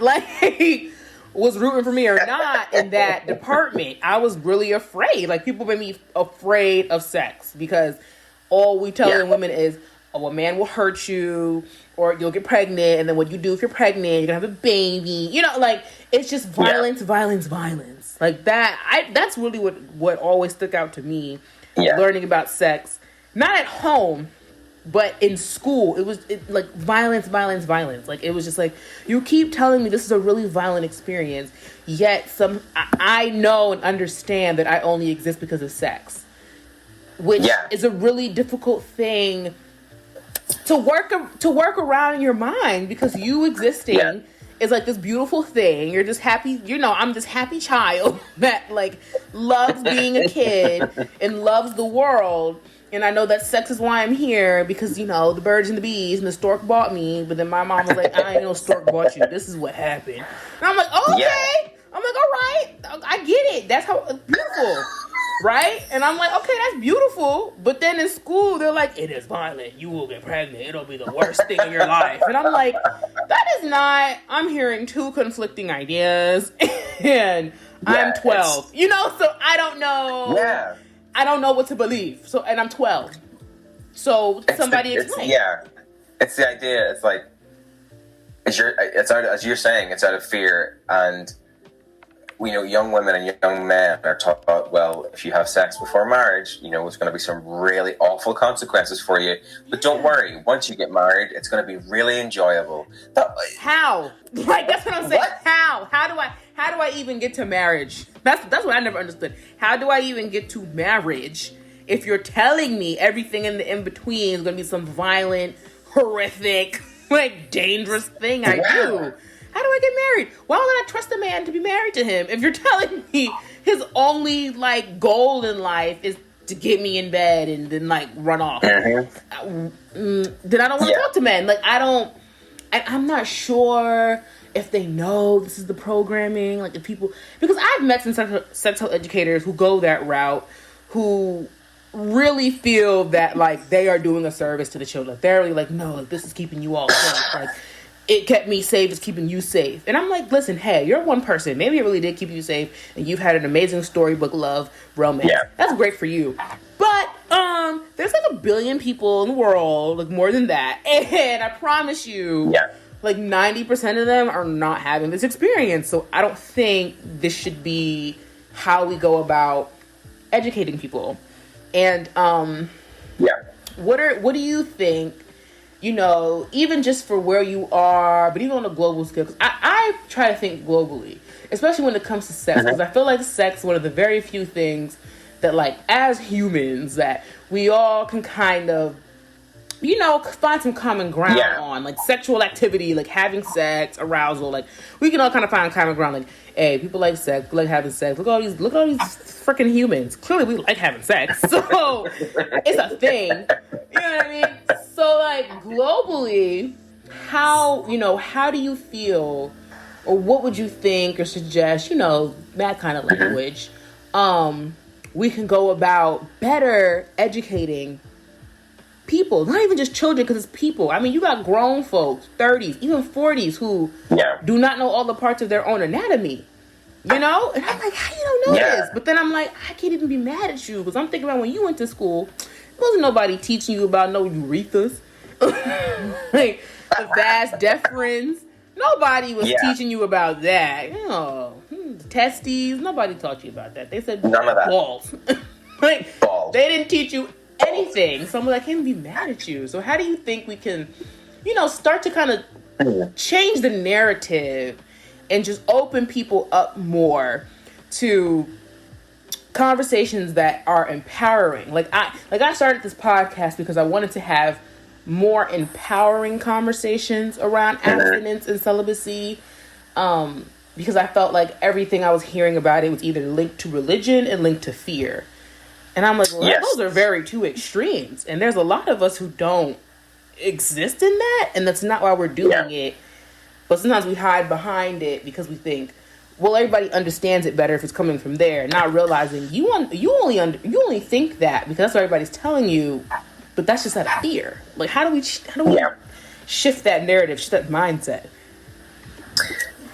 was rooting for me or not in that department. I was really afraid. Like, people made me afraid of sex because all we tell women is, a man will hurt you, or you'll get pregnant, and then what you do if you're pregnant, you're gonna have a baby. It's just violence, violence, violence. Like that. That's really what always stuck out to me. Learning about sex, not at home, but in school. It was like violence, violence, violence. Like, it was just like, you keep telling me this is a really violent experience, yet I know and understand that I only exist because of sex, which is a really difficult thing to work around in your mind, because you existing is like this beautiful thing. You're just happy, I'm this happy child that like loves being a kid and loves the world. And I know that sex is why I'm here, because, the birds and the bees and the stork bought me. But then my mom was like, I ain't no stork bought you. This is what happened. And I'm like, oh, okay. Yeah. I'm like, all right. I get it. That's how beautiful. Right? And I'm like, okay, that's beautiful. But then in school, they're like, it is violent. You will get pregnant. It'll be the worst thing in your life. And I'm like, that is not, I'm hearing two conflicting ideas. And I'm 12. So I don't know. Yeah. I don't know what to believe. So, and I'm 12. So somebody explain. It's the idea. It's like, as you're saying, it's out of fear. And young women and young men are taught, well, if you have sex before marriage, it's going to be some really awful consequences for you. But don't worry, once you get married, it's going to be really enjoyable. How? Like, that's what I'm saying. What? How? How do I even get to marriage? That's what I never understood. How do I even get to marriage if you're telling me everything in the in-between is going to be some violent, horrific, like, dangerous thing I do? How do I get married? Why would I trust a man to be married to him if you're telling me his only like goal in life is to get me in bed and then like run off? Then I don't want to talk to men. Like I'm not sure if they know this is the programming. Like if people, because I've met some sex health educators who go that route, who really feel that like they are doing a service to the children. They're really like, no, this is keeping you all safe. Like it kept me safe, it's keeping you safe. And I'm like, listen, hey, you're one person. Maybe it really did keep you safe, and you've had an amazing storybook love romance. Yeah. That's great for you. But there's like 1 billion people in the world, like more than that, and I promise you, like 90% of them are not having this experience. So I don't think this should be how we go about educating people. And what do you think, you know, even just for where you are, but even on a global scale? 'Cause I try to think globally, especially when it comes to sex, because I feel like sex is one of the very few things that, like, as humans, that we all can kind of, you know, find some common ground on, like sexual activity, like having sex, arousal. Like we can all kind of find common ground. Like, hey, people like sex, people like having sex. Look at all these freaking humans. Clearly, we like having sex, so it's a thing. You know what I mean? So, like globally, how do you feel, or what would you think or suggest? You know, that kind of language. We can go about better educating people, not even just children, because it's people. I mean, you got grown folks, 30s, even 40s, who do not know all the parts of their own anatomy, you know? And I'm like, how you don't know this? But then I'm like, I can't even be mad at you, because I'm thinking about when you went to school, there wasn't nobody teaching you about no urethras, like the vas deferens. Nobody was teaching you about that. You know, testes, nobody taught you about that. They said none of that. Balls. Like, balls. They didn't teach you anything. So I'm like, I can't be mad at you. So how do you think we can, you know, start to kind of change the narrative and just open people up more to conversations that are empowering? Like I started this podcast because I wanted to have more empowering conversations around abstinence and celibacy, because I felt like everything I was hearing about it was either linked to religion and linked to fear. And I'm like, well, those are very two extremes. And there's a lot of us who don't exist in that, and that's not why we're doing it. But sometimes we hide behind it because we think, well, everybody understands it better if it's coming from there, not realizing you only think that because that's what everybody's telling you, but that's just out of fear. Like, how do we shift that narrative, shift that mindset?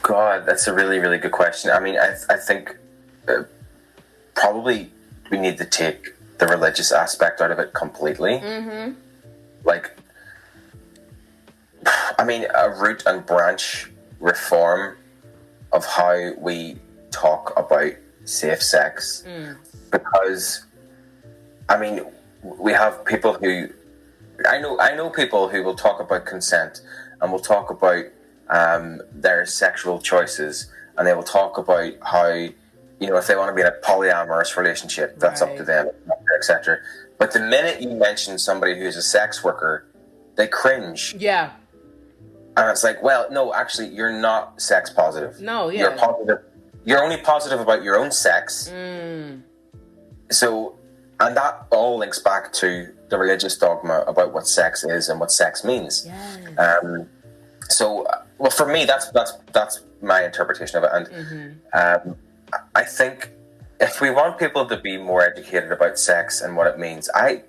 God, that's a really, really good question. I mean, I think probably we need to take the religious aspect out of it completely. Mm-hmm. Like, I mean, a root and branch reform of how we talk about safe sex. Because, I mean, we have people who, I know people who will talk about consent and will talk about their sexual choices, and they will talk about how, you know, if they want to be in a polyamorous relationship, that's up to them, etc. But the minute you mention somebody who's a sex worker, they cringe. Yeah. And it's like, well, no, actually, you're not sex positive. No, yeah. You're positive. You're only positive about your own sex. So, and that all links back to the religious dogma about what sex is and what sex means. Yes. So, well, for me, that's my interpretation of it. And I think if we want people to be more educated about sex and what it means, I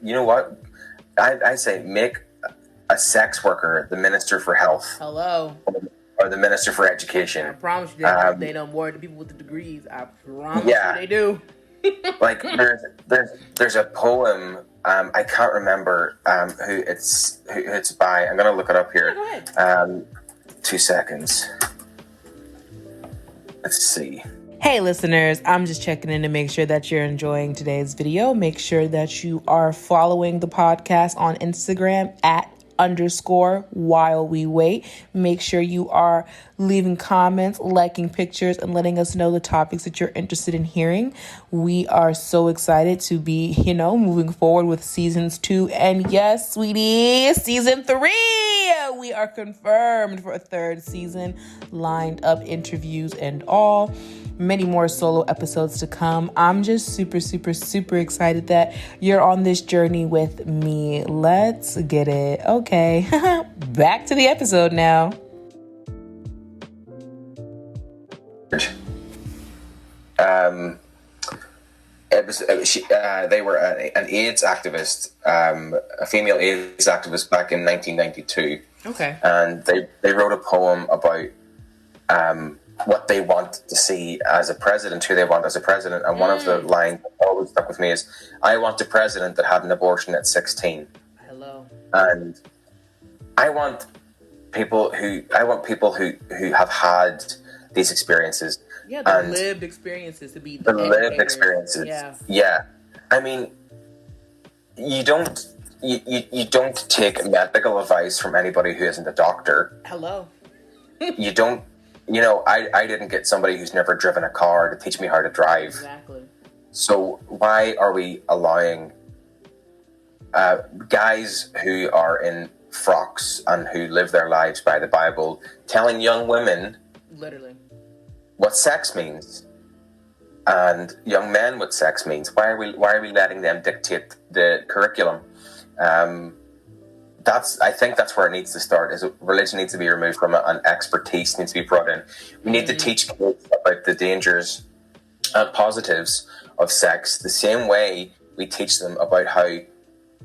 say make a sex worker the minister for health. Hello. Or the minister for education. I promise you they know more than people with the degrees. I promise you they do. Like there's a poem, I can't remember who it's by. I'm gonna look it up here. Yeah, go ahead. 2 seconds. Let's see. Hey listeners, I'm just checking in to make sure that you're enjoying today's video. Make sure that you are following the podcast on Instagram @_while we wait. Make sure you are leaving comments, liking pictures, and letting us know the topics that you're interested in hearing. We are so excited to be, moving forward with seasons 2 and yes, sweetie, season 3. We are confirmed for a third season, lined up interviews and all. Many more solo episodes to come. I'm just super, super, super excited that you're on this journey with me. Let's get it. Okay, back to the episode now. They were an AIDS activist, a female AIDS activist back in 1992. Okay. And they wrote a poem about what they want to see as a president, who they want as a president. And one of the lines that always stuck with me is, I want a president that had an abortion at 16. Hello. And I want people who have had these experiences. Yeah, the lived experiences to be the lived experiences. Yeah. I mean, you don't take medical advice from anybody who isn't a doctor. Hello. You don't. I didn't get somebody who's never driven a car to teach me how to drive. Exactly. So why are we allowing guys who are in frocks and who live their lives by the Bible telling young women literally what sex means, and young men what sex means? Why are we letting them dictate the curriculum? I think that's where it needs to start. Is religion needs to be removed from it, and expertise needs to be brought in. We need to teach kids about the dangers and positives of sex the same way we teach them about how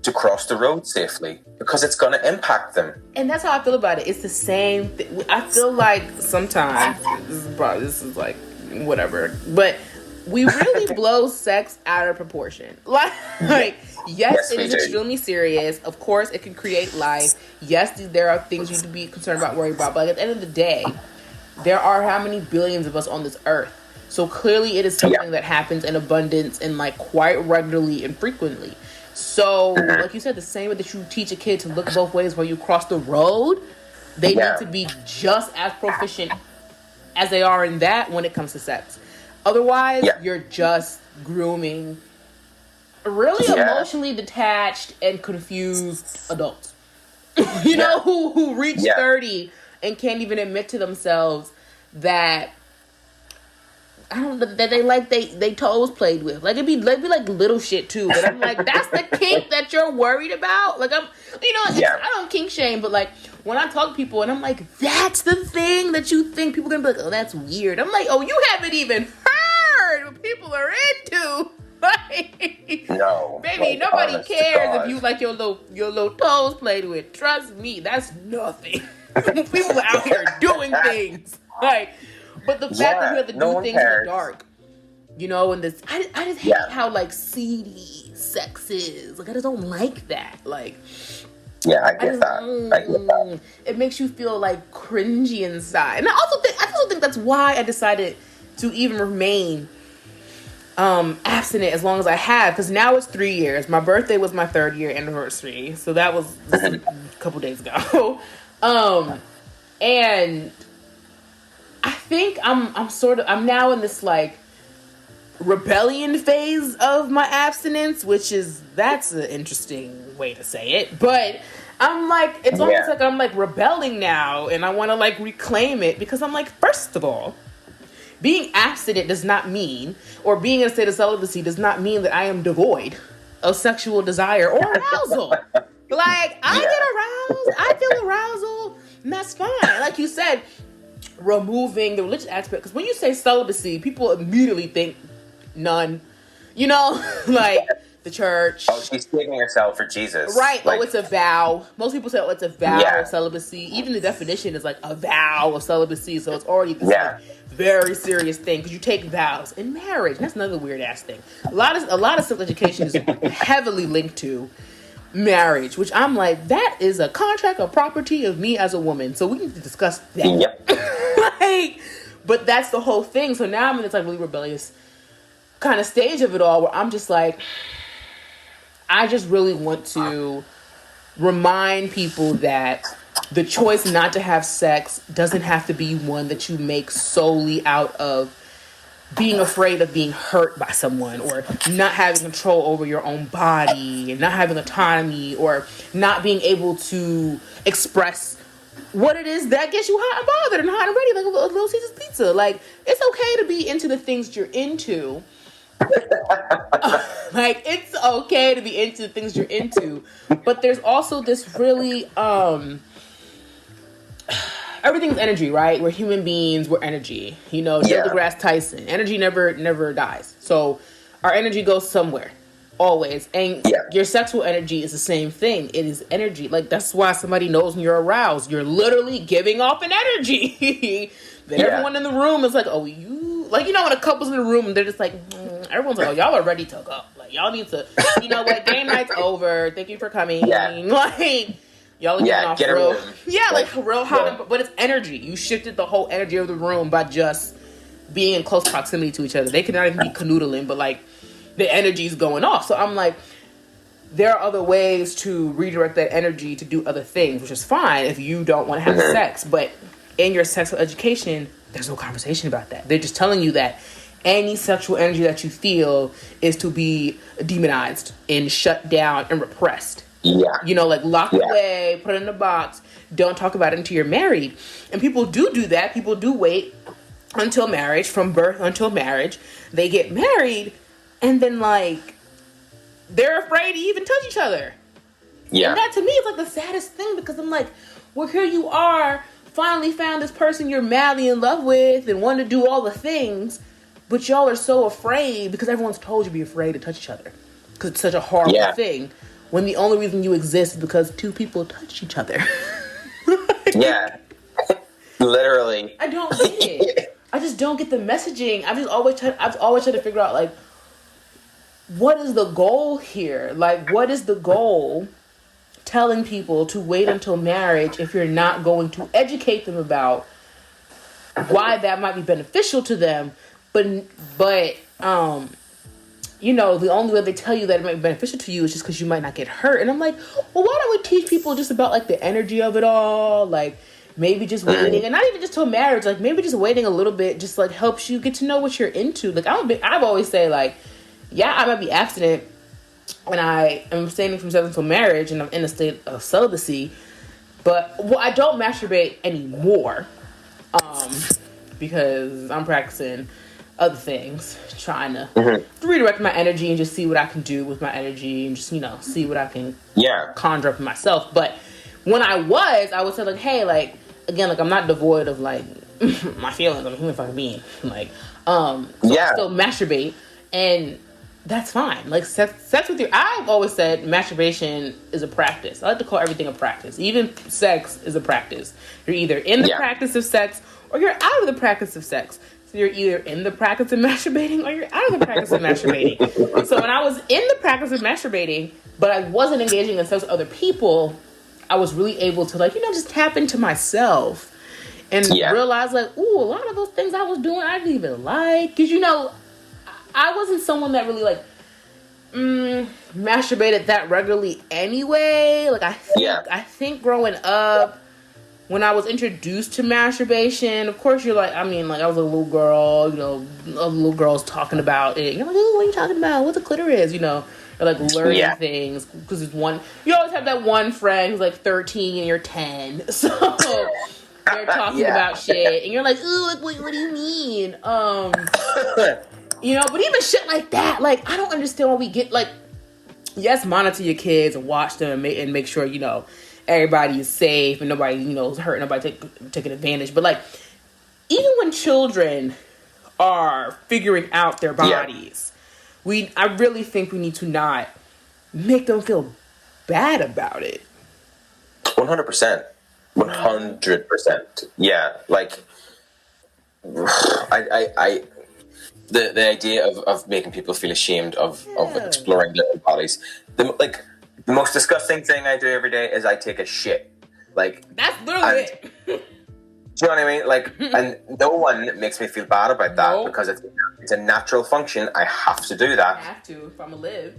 to cross the road safely, because it's going to impact them. And that's how I feel about it. It's the same thing. I feel like sometimes this is like whatever, but we really blow sex out of proportion. Like yes, it is extremely serious. Of course, it can create life. Yes, there are things you need to be concerned about, worried about. But at the end of the day, there are how many billions of us on this earth? So clearly, it is something that happens in abundance and like quite regularly and frequently. So, like you said, the same way that you teach a kid to look both ways when you cross the road, they need to be just as proficient as they are in that when it comes to sex. Otherwise, you're just grooming really emotionally detached and confused adults. Who reach 30 and can't even admit to themselves that that they toes played with. Like it'd be like little shit too. But I'm like, that's the kink that you're worried about. Like I don't kink shame, but like when I talk to people and I'm like, that's the thing that you think people are gonna be like, oh, that's weird. I'm like, oh, you haven't even heard what people are into. Like, no, baby, nobody cares if you like your little toes played with. Trust me, that's nothing. People are out here doing things like. But the fact that we have to do things in the dark, and this, I just hate how like seedy sex is. Like I just don't like that. Like, I get that. It makes you feel like cringy inside, and I also think that's why I decided to even remain abstinent as long as I have, because now it's 3 years. My birthday was my 3rd year anniversary, so that was a couple days ago, and I think I'm now in this like rebellion phase of my abstinence, that's an interesting way to say it, but I'm like, it's almost like I'm like rebelling now and I want to like reclaim it, because I'm like, first of all, being abstinent does not mean, or being in a state of celibacy does not mean that I am devoid of sexual desire or arousal. Like I get aroused, I feel arousal, and that's fine. Like you said, removing the religious aspect, because when you say celibacy, people immediately think none, like the church. Oh, she's saving herself for Jesus, right? Like, it's a vow. Most people say, it's a vow of celibacy. Even the definition is like a vow of celibacy, so it's already this like, very serious thing, because you take vows in marriage. That's another weird ass thing. A lot of sex education is heavily linked to marriage, which I'm like, that is a contract or property of me as a woman, so we need to discuss that. But that's the whole thing. So now I'm in this like really rebellious kind of stage of it all, where I'm just like, I just really want to remind people that the choice not to have sex doesn't have to be one that you make solely out of being afraid of being hurt by someone, or not having control over your own body, and not having autonomy, or not being able to express what it is that gets you hot and bothered and hot and ready, like a little Caesar's pizza. Like, it's okay to be into the things you're into. Like, it's okay to be into the things you're into, but there's also this really everything's energy, right? We're human beings, we're energy. You know, Neil deGrasse Tyson, energy never dies. So our energy goes somewhere, always. And your sexual energy is the same thing. It is energy. Like, that's why somebody knows when you're aroused. You're literally giving off an energy. Then everyone in the room is like, oh, you... Like, you know, when a couple's in the room, they're just like, everyone's like, oh, y'all are ready to go. Like, y'all need to... You know what? Game night's over. Thank you for coming. Like... Y'all are getting off real... Yeah, like real hot. But it's energy. You shifted the whole energy of the room by just being in close proximity to each other. They could not even be canoodling, but, like, the energy's going off. So I'm like, there are other ways to redirect that energy to do other things, which is fine if you don't want to have sex. But in your sexual education, there's no conversation about that. They're just telling you that any sexual energy that you feel is to be demonized and shut down and repressed. Yeah. You know, like, locked away, put it in a box, don't talk about it until you're married. And people do that. People do wait until marriage, from birth until marriage. They get married, and then, like, they're afraid to even touch each other. Yeah. And that, to me, is, like, the saddest thing, because I'm like, well, here you are, finally found this person you're madly in love with and want to do all the things, but y'all are so afraid because everyone's told you to be afraid to touch each other because it's such a horrible thing, when the only reason you exist is because two people touch each other. Literally. I don't get it. I just don't get the messaging. I've always tried to figure out, like, what is the goal here? Like, what is the goal telling people to wait until marriage if you're not going to educate them about why that might be beneficial to them? But you know, the only way they tell you that it might be beneficial to you is just because you might not get hurt. And I'm like, well, why don't we teach people just about, like, the energy of it all? Like, maybe just waiting, and not even just till marriage, like, maybe just waiting a little bit just, like, helps you get to know what you're into. Like, I've always say, like, yeah, I might be abstinent and I am abstaining from sex until marriage and I'm in a state of celibacy, but I don't masturbate anymore because I'm practicing other things, trying to redirect my energy and just see what I can do with my energy and just, you know, see what I can conjure up in myself. But when I would say, like, hey, like, again, like, I'm not devoid of, like, my feelings. I'm a human fucking being. Like, so I still masturbate, and that's fine. Like, sex with I've always said masturbation is a practice. I like to call everything a practice. Even sex is a practice. You're either in the practice of sex or you're out of the practice of sex. So you're either in the practice of masturbating or you're out of the practice of masturbating. So when I was in the practice of masturbating, but I wasn't engaging in sex with other people, I was really able to, like, you know, just tap into myself and realize, like, ooh, a lot of those things I was doing I didn't even like. Because, you know, I wasn't someone that really, like, masturbated that regularly anyway. Like, I think growing up, when I was introduced to masturbation, of course, you're like, I mean, like, I was a little girl, you know, little girls talking about it. You're like, oh, what are you talking about? What's a clitoris? You know, or, like, learning things. Because you always have that one friend who's, like, 13 and you're 10. So they're talking about shit. And you're like, ooh, like, what do you mean? You know, but even shit like that, like, I don't understand why we get, like, yes, monitor your kids and watch them and make sure, you know, everybody is safe and nobody, you know, is hurt, nobody taking advantage. But, like, even when children are figuring out their bodies, I really think we need to not make them feel bad about it. 100%. 100%. Yeah. Like, the idea of making people feel ashamed of exploring their own bodies. The most disgusting thing I do every day is I take a shit. Like, that's literally it. Do you know what I mean? Like, and no one makes me feel bad about that because it's a natural function. I have to do that. I have to if I'm gonna live.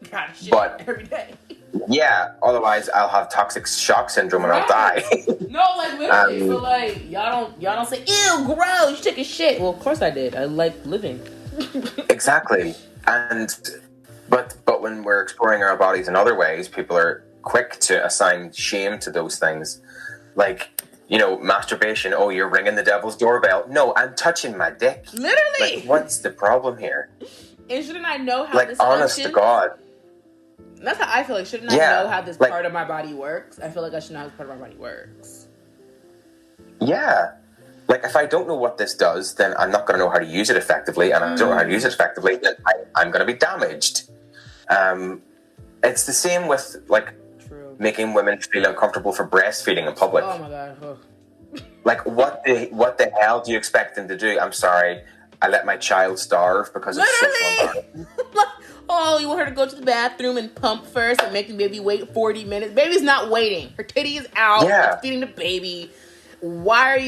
Gotta shit every day. Yeah, otherwise I'll have toxic shock syndrome and I'll die. No, like, literally. So, like, y'all don't say, ew, gross, you took a shit. Well, of course I did. I like living. Exactly. But when we're exploring our bodies in other ways, people are quick to assign shame to those things. like, masturbation. Oh, you're ringing the devil's doorbell. No, I'm touching my dick. Literally. Like, what's the problem here? And shouldn't I know how like, this honest functions? to God. That's how I feel like. Shouldn't I know how this part of my body works? I feel like I should know how this part of my body works. Yeah. Like, if I don't know what this does, then I'm not going to know how to use it effectively. And if I don't know how to use it effectively, then I'm going to be damaged. It's the same with, like, making women feel uncomfortable for breastfeeding in public. Oh, my God. Oh. Like, what the hell do you expect them to do? I'm sorry, I let my child starve because it's so fun. Oh, you want her to go to the bathroom and pump first and make the baby wait 40 minutes? Baby's not waiting. Her titty is out. Yeah. It's feeding the baby. Mind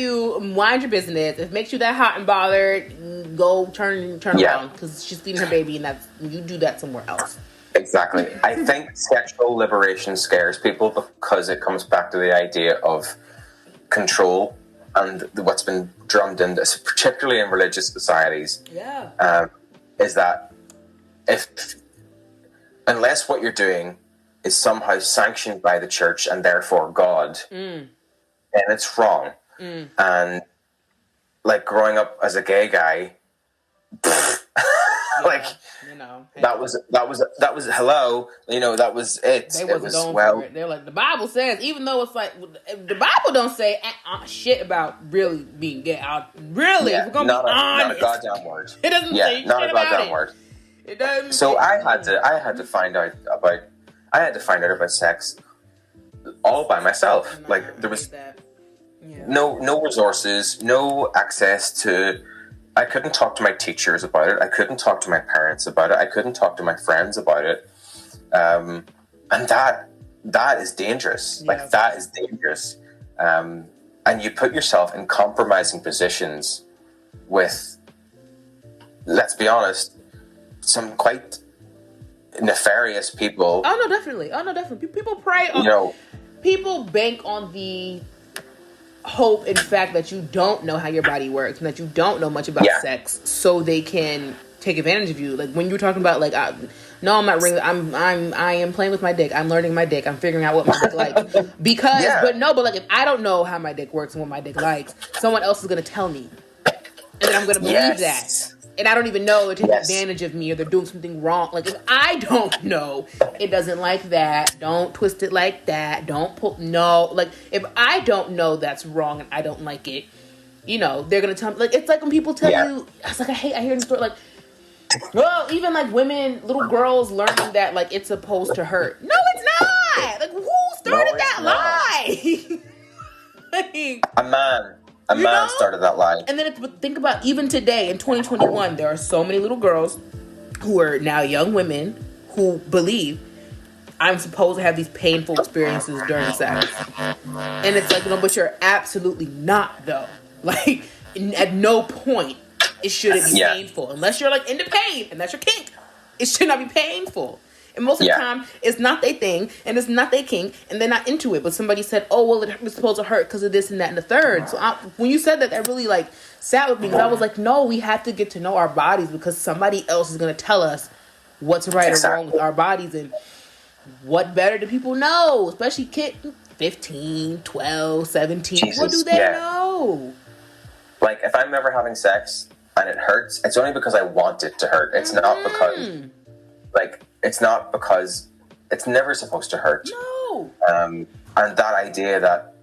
your business. If it makes you that hot and bothered, go turn around, because she's feeding her baby, and you do that somewhere else. Exactly. I think sexual liberation scares people because it comes back to the idea of control and what's been drummed in this, particularly in religious societies. Yeah. Is that unless what you're doing is somehow sanctioned by the church and therefore God, then it's wrong. And like growing up as a gay guy, like that was hello, that was it. They wasn't going for it. They're like, the Bible says, even though it's like the Bible don't say shit about really being gay. Really, if we're gonna be honest, not a goddamn word. It doesn't say not shit a goddamn about word. It doesn't. So I had to find out about sex all by myself. Like, there was no resources, no access to. I couldn't talk to my teachers about it. I couldn't talk to my parents about it. I couldn't talk to my friends about it. And that is dangerous. Yeah. Like, that is dangerous. And you put yourself in compromising positions with, let's be honest, some quite nefarious people. Oh no, definitely. People prey on. People bank on the hope and fact that you don't know how your body works and that you don't know much about sex, so they can take advantage of you. Like when you were talking about, like, no, I'm not ringing. I am playing with my dick. I'm learning my dick. I'm figuring out what my dick likes. But like, if I don't know how my dick works and what my dick likes, someone else is going to tell me, and then I'm going to believe that. And I don't even know they're taking advantage of me or they're doing something wrong. Like, if I don't know, it doesn't like that. Don't twist it like that. Don't pull. No. Like, if I don't know that's wrong and I don't like it, they're going to tell me. Like, it's like when people tell you, it's like, I hear the story, like, well, even like women, little girls learning that, like, it's supposed to hurt. No, it's not. Like, who started that lie? Like, A man started that lie. And then think about, even today in 2021, there are so many little girls who are now young women who believe I'm supposed to have these painful experiences during sex. And it's like, but you're absolutely not, though. Like, at no point it shouldn't be painful. Unless you're like into pain and that's your kink. It should not be painful. And most of the time, it's not their thing, and it's not their kink, and they're not into it. But somebody said, oh, well, it's supposed to hurt because of this and that and the third. So when you said that, that really, like, sat with me. Because I was like, no, we have to get to know our bodies, because somebody else is going to tell us what's right or wrong with our bodies. And what better do people know? Especially kids, 15, 12, 17. Jesus, what do they know? Like, if I'm ever having sex and it hurts, it's only because I want it to hurt. It's not because... Like, it's not because it's never supposed to hurt. No. And that idea that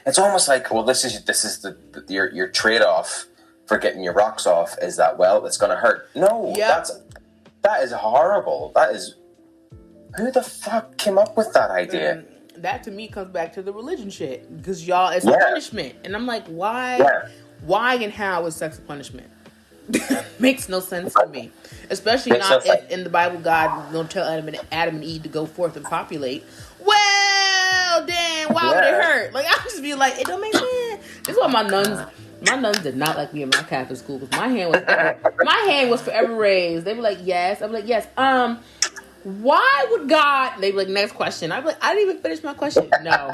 it's almost like, well, this is your trade-off for getting your rocks off is that, well, it's going to hurt. No, that is horrible. That is, who the fuck came up with that idea? And that to me comes back to the religion shit, because y'all, it's a punishment, and I'm like, why and how is sex a punishment? Makes no sense to me, especially not if in the Bible God don't tell Adam and Eve to go forth and populate. Well, then why would it hurt? Like, I just be like, it don't make sense. This is why my nuns did not like me in my Catholic school, because my hand was forever raised. They were like, yes. I'm like, yes. Why would God? They be like, next question. I'm like, I didn't even finish my question. No,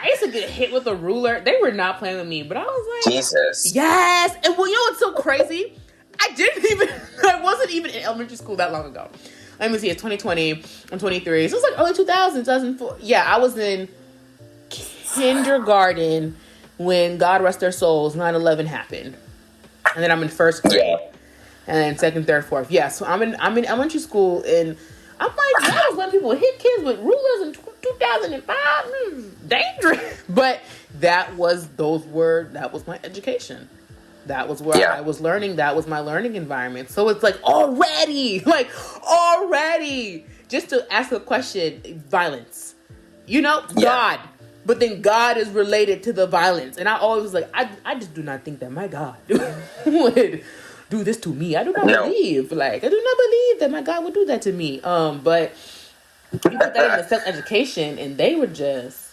I used to get hit with a ruler. They were not playing with me, but I was like, Jesus. Yes. And well, what's so crazy? I wasn't even in elementary school that long ago. Let me see, it's 2020. I'm 23. So it's like early 2000s, 2004. Yeah, I was in kindergarten when, God rest their souls, 9/11 happened. And then I'm in first grade. Yeah. And then second, third, fourth. Yeah, so I'm in elementary school, and I'm like, y'all was letting people hit kids with rulers in 2005. Dangerous. But that was my education. That was where I was learning. That was my learning environment. So it's like already, just to ask a question, violence. God. But then God is related to the violence. And I always was like, I just do not think that my God would do this to me. I do not believe. I do not believe that my God would do that to me. But you put that in the sex education, and they were just,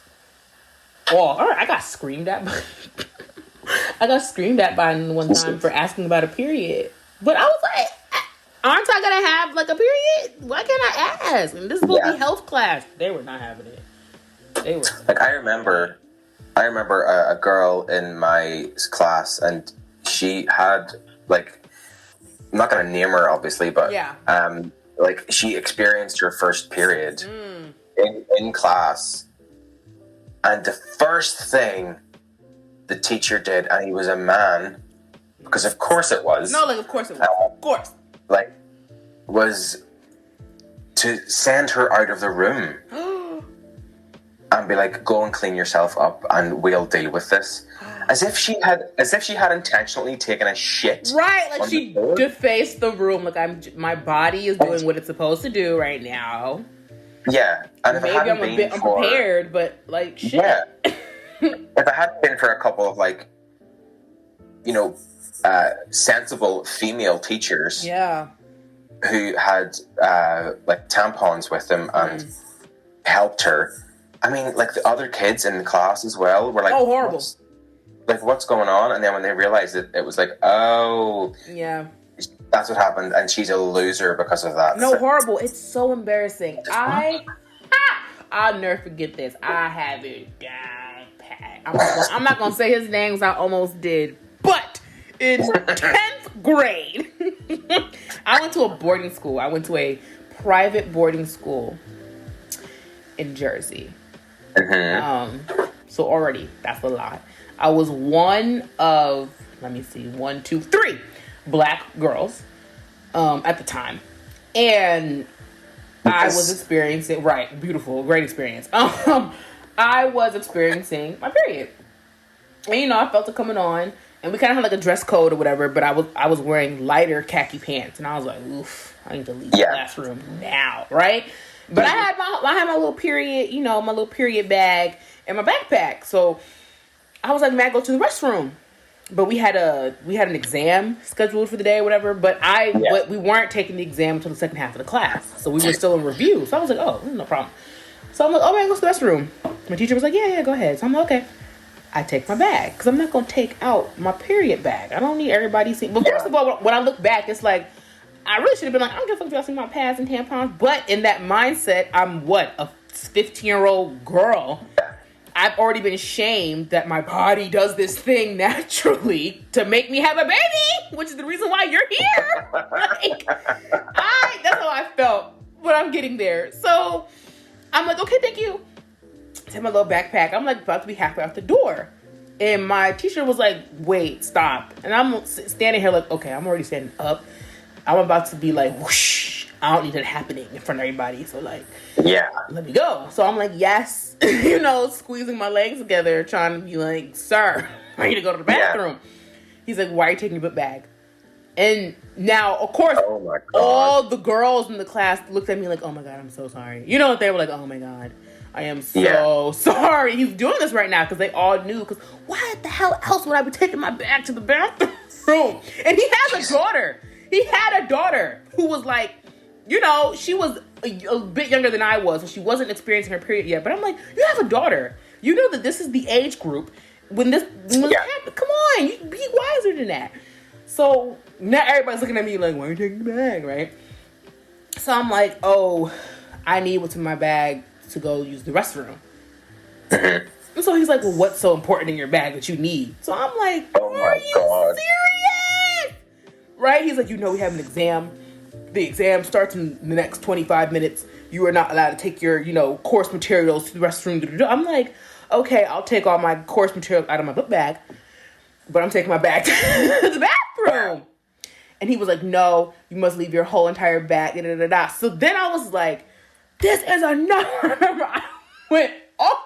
all right, I got screamed at by one time for asking about a period. But I was like, aren't I gonna have a period? Why can't I ask? And this is supposed to be health class. They were not having it. They were I remember a girl in my class, and she had I'm not gonna name her obviously, but she experienced her first period in class, and the first thing the teacher did, and he was a man, because of course it was. No, of course it was. Of course. Was to send her out of the room and be like, go and clean yourself up and we'll deal with this. As if she had intentionally taken a shit. Right, she defaced the room. My body is doing what it's supposed to do right now. Yeah. And maybe I'm a bit unprepared, but shit. Yeah. If it hadn't been for a couple of sensible female teachers, who had tampons with them and helped her. I mean, the other kids in the class as well were oh, horrible. What's going on? And then when they realized it was oh, yeah, that's what happened, and she's a loser because of that. No, horrible. It's so embarrassing. I'll never forget this. I have it down pat. I'm not gonna say his name because I almost did, but in 10th grade, I went to a boarding school. I went to a private boarding school in Jersey. So already, that's a lot. I was one of, 1, 2, 3 black girls at the time. And I was experiencing, beautiful, great experience. I was experiencing my period. And, I felt it coming on. And we kind of had a dress code or whatever, but I was wearing lighter khaki pants. And I was like, oof, I need to leave the classroom now, right? But I had my little period, my little period bag and my backpack. So I was like, man, go to the restroom. But we had an exam scheduled for the day or whatever. But we weren't taking the exam until the second half of the class. So we were still in review. So I was like, oh, no problem. So I'm like, oh, man, go to the restroom. My teacher was like, yeah, go ahead. So I'm like, okay. I take my bag because I'm not going to take out my period bag. I don't need everybody seeing. But first of all, when I look back, it's I really should have been I don't give a fuck if y'all see my pads and tampons. But in that mindset, I'm a 15-year-old girl. I've already been shamed that my body does this thing naturally to make me have a baby, which is the reason why you're here. That's how I felt when I'm getting there. So I'm like, okay, thank you. Take my little backpack. I'm about to be halfway out the door. And my teacher was like, wait, stop. And I'm standing here okay, I'm already standing up. I'm about to be whoosh. I don't need that happening in front of everybody. So let me go. So I'm like, yes, squeezing my legs together, trying to be sir, I need to go to the bathroom. Yeah. He's like, why are you taking your book bag? And now, of course, all the girls in the class looked at me like, oh my God, I'm so sorry. They were like, oh my God, I am so sorry. He's doing this right now because they all knew. Because why the hell else would I be taking my bag to the bathroom? And he has a daughter. He had a daughter who was she was a bit younger than I was, so she wasn't experiencing her period yet. But I'm like, you have a daughter. You know that this is the age group when this happened. Come on, you be wiser than that. So now everybody's looking at me like, why are you taking the bag, right? So I'm like, oh, I need what's in my bag to go use the restroom. And so he's like, well, what's so important in your bag that you need? So I'm like, are you serious? Right? He's like, we have an exam. The exam starts in the next 25 minutes. You are not allowed to take your, course materials to the restroom. I'm like, okay, I'll take all my course material out of my book bag, but I'm taking my bag to the bathroom. And he was like, no, you must leave your whole entire bag. Da, da, da, da. So then I was like, this is enough. I went off.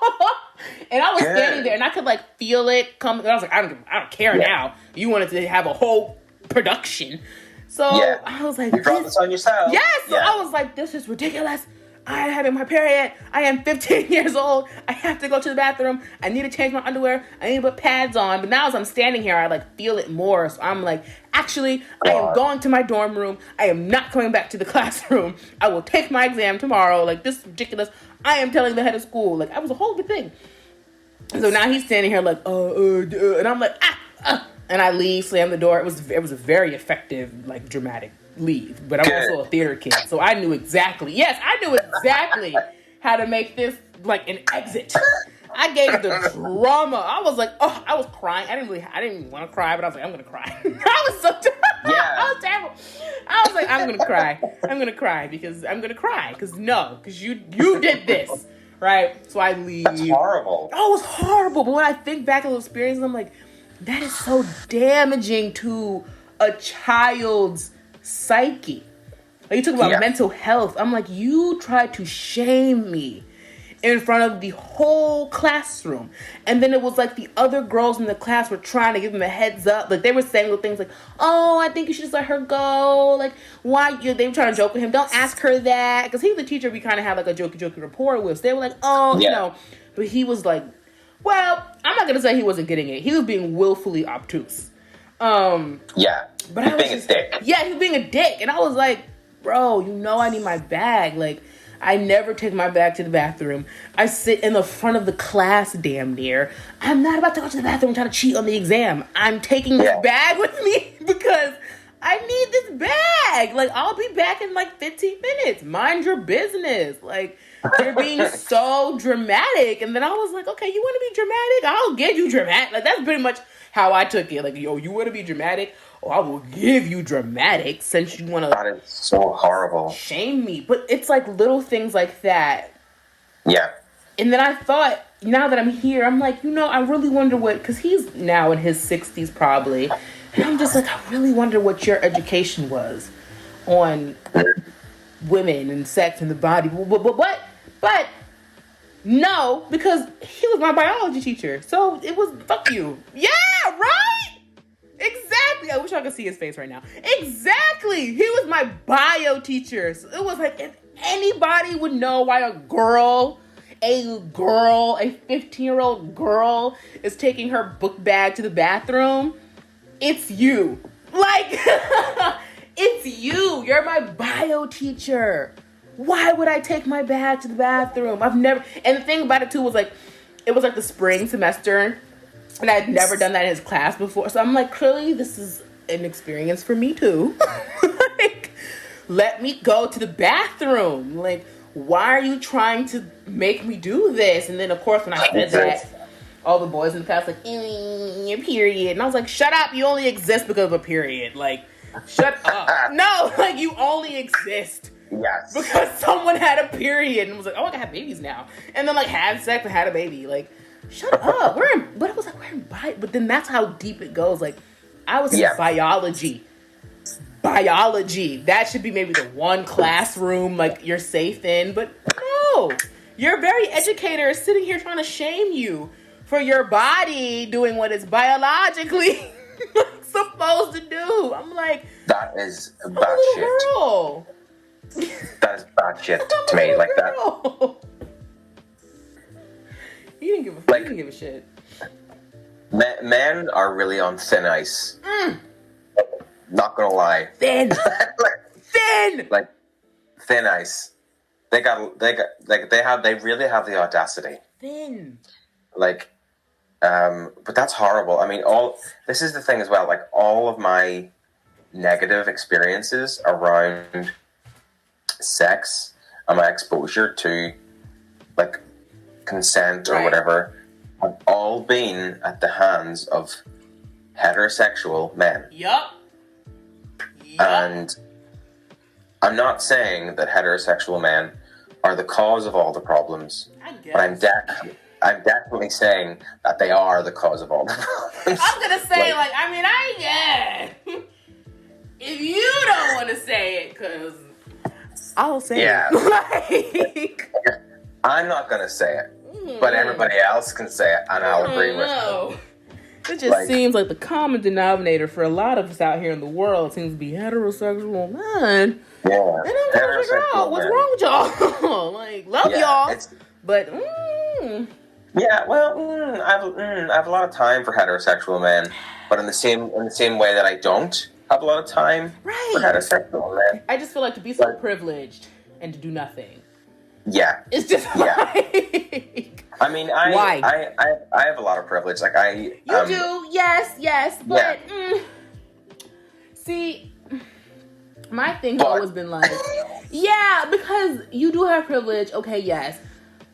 And I was standing there and I could like feel it coming. And I was like, I don't care now. You wanted to have a whole production. So I was like, you brought this on yourself. Yes. So I was like, this is ridiculous. I am having my period. I am 15 years old. I have to go to the bathroom. I need to change my underwear. I need to put pads on. But now as I'm standing here, I like feel it more. So I'm like, actually, I am going to my dorm room. I am not coming back to the classroom. I will take my exam tomorrow. Like, this is ridiculous. I am telling the head of school. Like, I was a whole big thing. So now he's standing here like, and I'm like, and I leave, slam the door. It was a very effective, like, dramatic leave. But I'm also a theater kid, so I knew exactly how to make this like an exit. I gave the drama. I was like, I was crying. I didn't want to cry, but I was like, I'm gonna cry. I was so I was terrible. I was like, I'm gonna cry. I'm gonna cry because you did this. Right? So I leave. That's horrible. Oh, it was horrible. But when I think back on those experiences, I'm like, that is so damaging to a child's psyche. Like, you talk about mental health. I'm like, you tried to shame me in front of the whole classroom. And then it was like the other girls in the class were trying to give him a heads up. Like, they were saying little things like, oh, I think you should just let her go. Like, why? They were trying to joke with him. Don't ask her that. Because he was the teacher we kind of had like a jokey rapport with. So they were like, you know. But he was like, well, I'm not going to say he wasn't getting it. He was being willfully obtuse. But he's being a dick. Yeah, he was being a dick. And I was like, bro, you know I need my bag. Like, I never take my bag to the bathroom. I sit in the front of the class damn near. I'm not about to go to the bathroom and try to cheat on the exam. I'm taking this bag with me because I need this bag. Like, I'll be back in like 15 minutes. Mind your business. Like, they're being so dramatic. And then I was like, okay, you want to be dramatic? I'll give you dramatic. Like, that's pretty much how I took it. Like, yo, you want to be dramatic? Oh, I will give you dramatic since you want to. That is so horrible. Shame me. But it's like little things like that. Yeah. And then I thought, now that I'm here, I'm like, I really wonder because he's now in his 60s probably. And I'm just like, I really wonder what your education was on women and sex and the body. But no, because he was my biology teacher. So it was, fuck you. Yeah, right? Exactly. I wish I could see his face right now. Exactly. He was my bio teacher. So it was like, if anybody would know why a 15-year-old girl is taking her book bag to the bathroom, it's you. Like, it's you. You're my bio teacher. Why would I take my bag to the bathroom? I've never, and the thing about it too was like, it was like the spring semester, and I had never done that in his class before. So I'm like, clearly this is an experience for me too. Like, let me go to the bathroom. Like, why are you trying to make me do this? And then of course when I said that, all the boys in the class like, your period. And I was like, shut up, you only exist because of a period. Like, shut up. No, like, you only exist. Yes. Because someone had a period and was like, oh, I can have babies now. And then like had sex and had a baby. Like, shut up. But it was like, we're in bio. But then that's how deep it goes. Like, I was in biology. Biology. That should be maybe the one classroom like you're safe in. But no. Your very educator is sitting here trying to shame you for your body doing what it's biologically supposed to do. I'm like, that is bad shit. Girl. That is bad shit to me. Like that. He didn't give a shit. Men are really on thin ice. Not gonna lie. Thin. Thin. Like thin ice. They really have the audacity. Thin. Like, but that's horrible. I mean, this is the thing as well. Like, all of my negative experiences around sex and my exposure to like consent or whatever have all been at the hands of heterosexual men. Yup. And I'm not saying that heterosexual men are the cause of all the problems, but I'm definitely saying that they are the cause of all the problems. I'm gonna say, if you don't want to say it, because I'll say it. I'm not gonna say it, but everybody else can say it, and I'll agree with you. It just seems like the common denominator for a lot of us out here in the world seems to be heterosexual men. Yeah. And I'm trying to figure out what's wrong with y'all. Love y'all, but yeah. Well, I have a lot of time for heterosexual men, but in the same way that I don't have a lot of time for heterosexual men. I just feel like to be so privileged and to do nothing. Yeah, it's just I mean, I have a lot of privilege. Like you do, yes, but see, my thing has always been like, because you do have privilege. Okay, yes,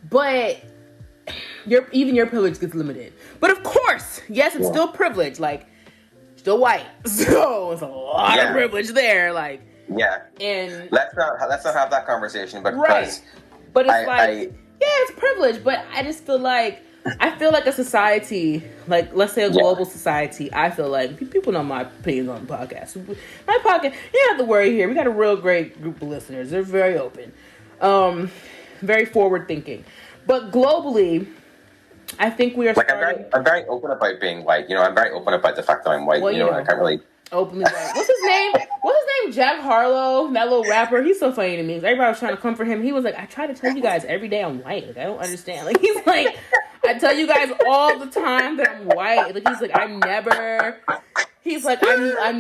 but even your privilege gets limited. But of course, yes, it's still privilege. Like, still white, so it's a lot of privilege there. Like, and let's not have that conversation. But but it's it's privilege. But I just feel like a society, like let's say a global society. I feel like people know my opinions on the podcast. My podcast, you don't have to worry here. We got a real great group of listeners. They're very open, very forward thinking. But globally, I think we are. I'm very open about being white. I'm very open about the fact that I'm white. I can't really openly white. What's his name? Jack Harlow, that little rapper. He's so funny to me. Everybody was trying to comfort him. He was like, I try to tell you guys every day I'm white. Like, I don't understand. Like, he's like, I tell you guys all the time that I'm white. Like, he's like, I'm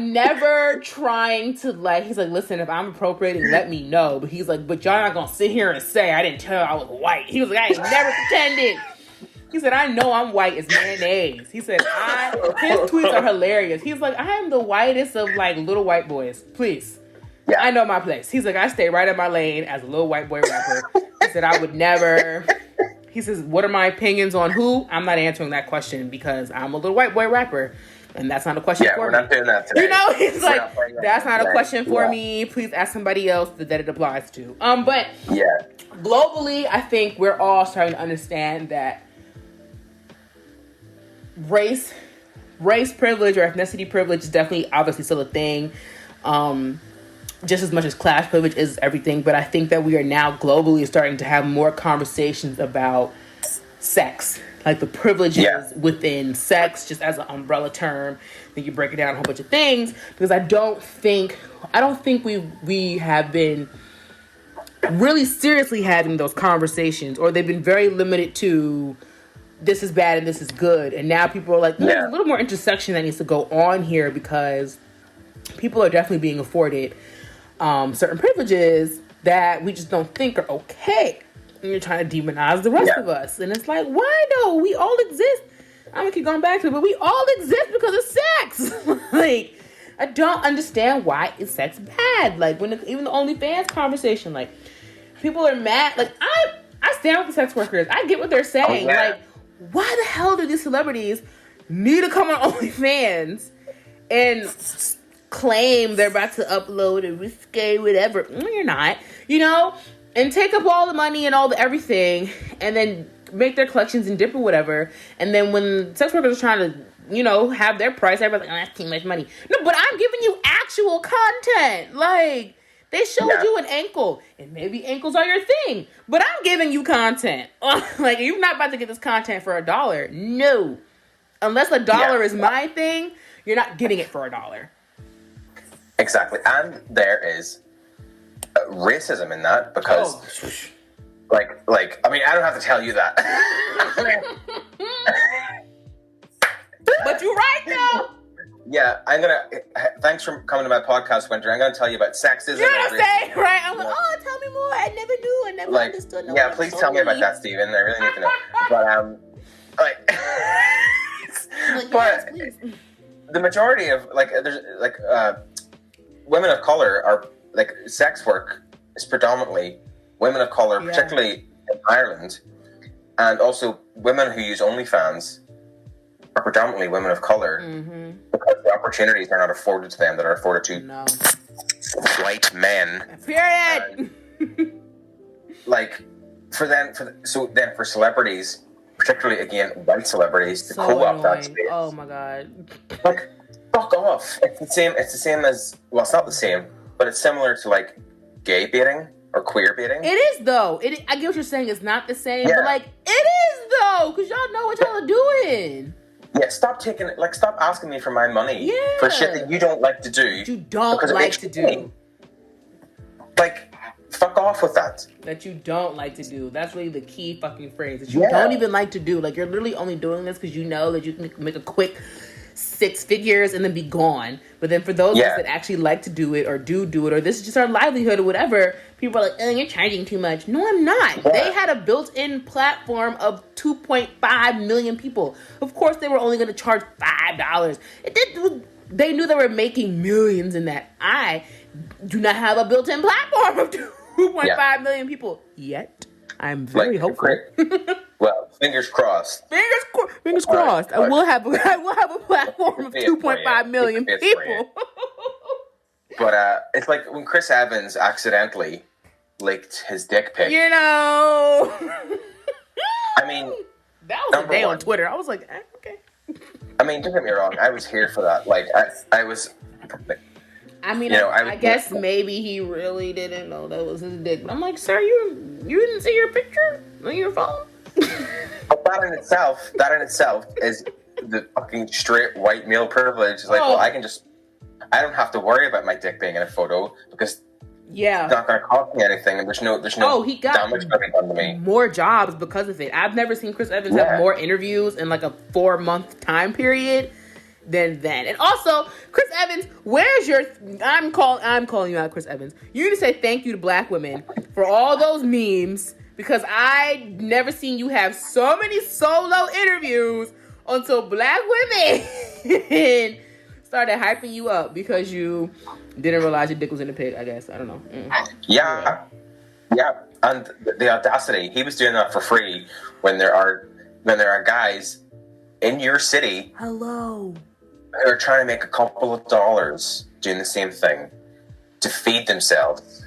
never trying to, like, he's like, listen, if I'm appropriating, let me know. But he's like, but y'all not gonna sit here and say I didn't tell you I was white. He was like, I ain't never pretended. He said, I know I'm white as mayonnaise. He said, his tweets are hilarious. He's like, I am the whitest of, like, little white boys. Please. Yeah. I know my place. He's like, I stay right in my lane as a little white boy rapper. He said, I would never. He says, what are my opinions on who? I'm not answering that question because I'm a little white boy rapper. And that's not a question for me. Yeah, we're not doing that today. He's like, that's not a question for me. Please ask somebody else that it applies to. But globally, I think we're all starting to understand that race privilege or ethnicity privilege is definitely obviously still a thing, just as much as class privilege is everything. But I think that we are now globally starting to have more conversations about sex, like the privileges within sex, just as an umbrella term. Then you break it down a whole bunch of things, because I don't think we have been really seriously having those conversations, or they've been very limited to this is bad and this is good. And now people are like, there's a little more intersection that needs to go on here, because people are definitely being afforded certain privileges that we just don't think are okay. And you're trying to demonize the rest of us. And it's like, why though? We all exist. I'm going to keep going back to it, but we all exist because of sex. Like, I don't understand why is sex bad. Like, even the OnlyFans conversation, like, people are mad. Like, I stand with the sex workers. I get what they're saying. Like, why the hell do these celebrities need to come on OnlyFans and claim they're about to upload a risque whatever? No, you're not. And take up all the money and all the everything, and then make their collections and dip or whatever. And then when sex workers are trying to, have their price, everybody's like, oh, that's too much money. No, but I'm giving you actual content. Like, they showed you an ankle, and maybe ankles are your thing, but I'm giving you content. Like, you're not about to get this content for $1. No. Unless $1 is my thing, you're not getting it for $1. Exactly. And there is racism in that, because like I mean, I don't have to tell you that. But you're right though. Yeah, thanks for coming to my podcast, Winter. I'm gonna tell you about sexism. You know what I'm saying, right? I'm like, tell me more. I never knew. I never understood. No, please tell me about that, Steven. I really need to know. But the majority of women of color are sex work is predominantly women of color, particularly in Ireland, and also women who use OnlyFans are predominantly women of color, because the opportunities are not afforded to them that are afforded to white men. Period. For celebrities, particularly again white celebrities, to co-opt that space. Oh my god! Like, fuck off! It's the same. It's the same as, well, it's not the same, but it's similar to like gay baiting or queer baiting. It is though. I get what you're saying. It's not the same, but like it is though, because y'all know what y'all are doing. Yeah, stop asking me for my money for shit that you don't like to do. That you don't like to do. Like, fuck off with that. That you don't like to do. That's really the key fucking phrase. That you don't even like to do. Like, you're literally only doing this because you know that you can make a quick 6 figures and then be gone. But then for those of us that actually like to do it or do it, or this is just our livelihood or whatever, people are like, oh, you're charging too much. No, I'm not. Yeah. They had a built-in platform of 2.5 million people. Of course, they were only going to charge $5. They knew they were making millions in that. I do not have a built-in platform of 2.5 million people yet. I'm very hopeful. Well, fingers crossed. Fingers crossed. I will have a platform of 2.5 million people. But it's like when Chris Evans accidentally leaked his dick pic. You know. I mean, that was a day on Twitter. I was like, okay. I mean, don't get me wrong. I was here for that. Like, I was. I mean, I guess maybe he really didn't know that was his dick. But I'm like, sir, you didn't see your picture on your phone? But that in itself is the fucking straight white male privilege. It's like, well, I don't have to worry about my dick being in a photo because it's not going to cost me anything, and there's no he got damage going to be done to me. More jobs because of it. I've never seen Chris Evans have more interviews in like a 4-month time period than then. And also, Chris Evans, where's your... I'm calling you out, Chris Evans. You need to say thank you to black women for all those memes, because I never seen you have so many solo interviews until black women started hyping you up because you didn't realize your dick was in the pig, I guess. I don't know. Yeah. And the audacity, he was doing that for free when there are guys in your city who are trying to make a couple of dollars doing the same thing to feed themselves.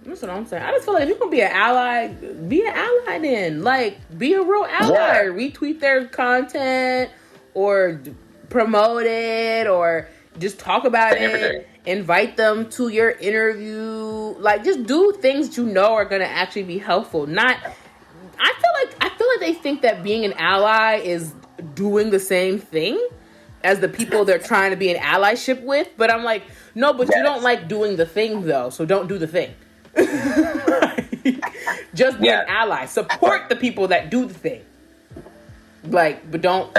That's what I'm saying. I just feel like if you're going to be an ally, be an ally then. Like, be a real ally. Yeah. Retweet their content or promote it or just talk about it. Invite them to your interview. Like, just do things that you know are going to actually be helpful. I feel like they think that being an ally is doing the same thing as the people they're trying to be in allyship with. But I'm like, no, but you don't like doing the thing, though. So don't do the thing. Just be an ally. Support the people that do the thing. Like, but don't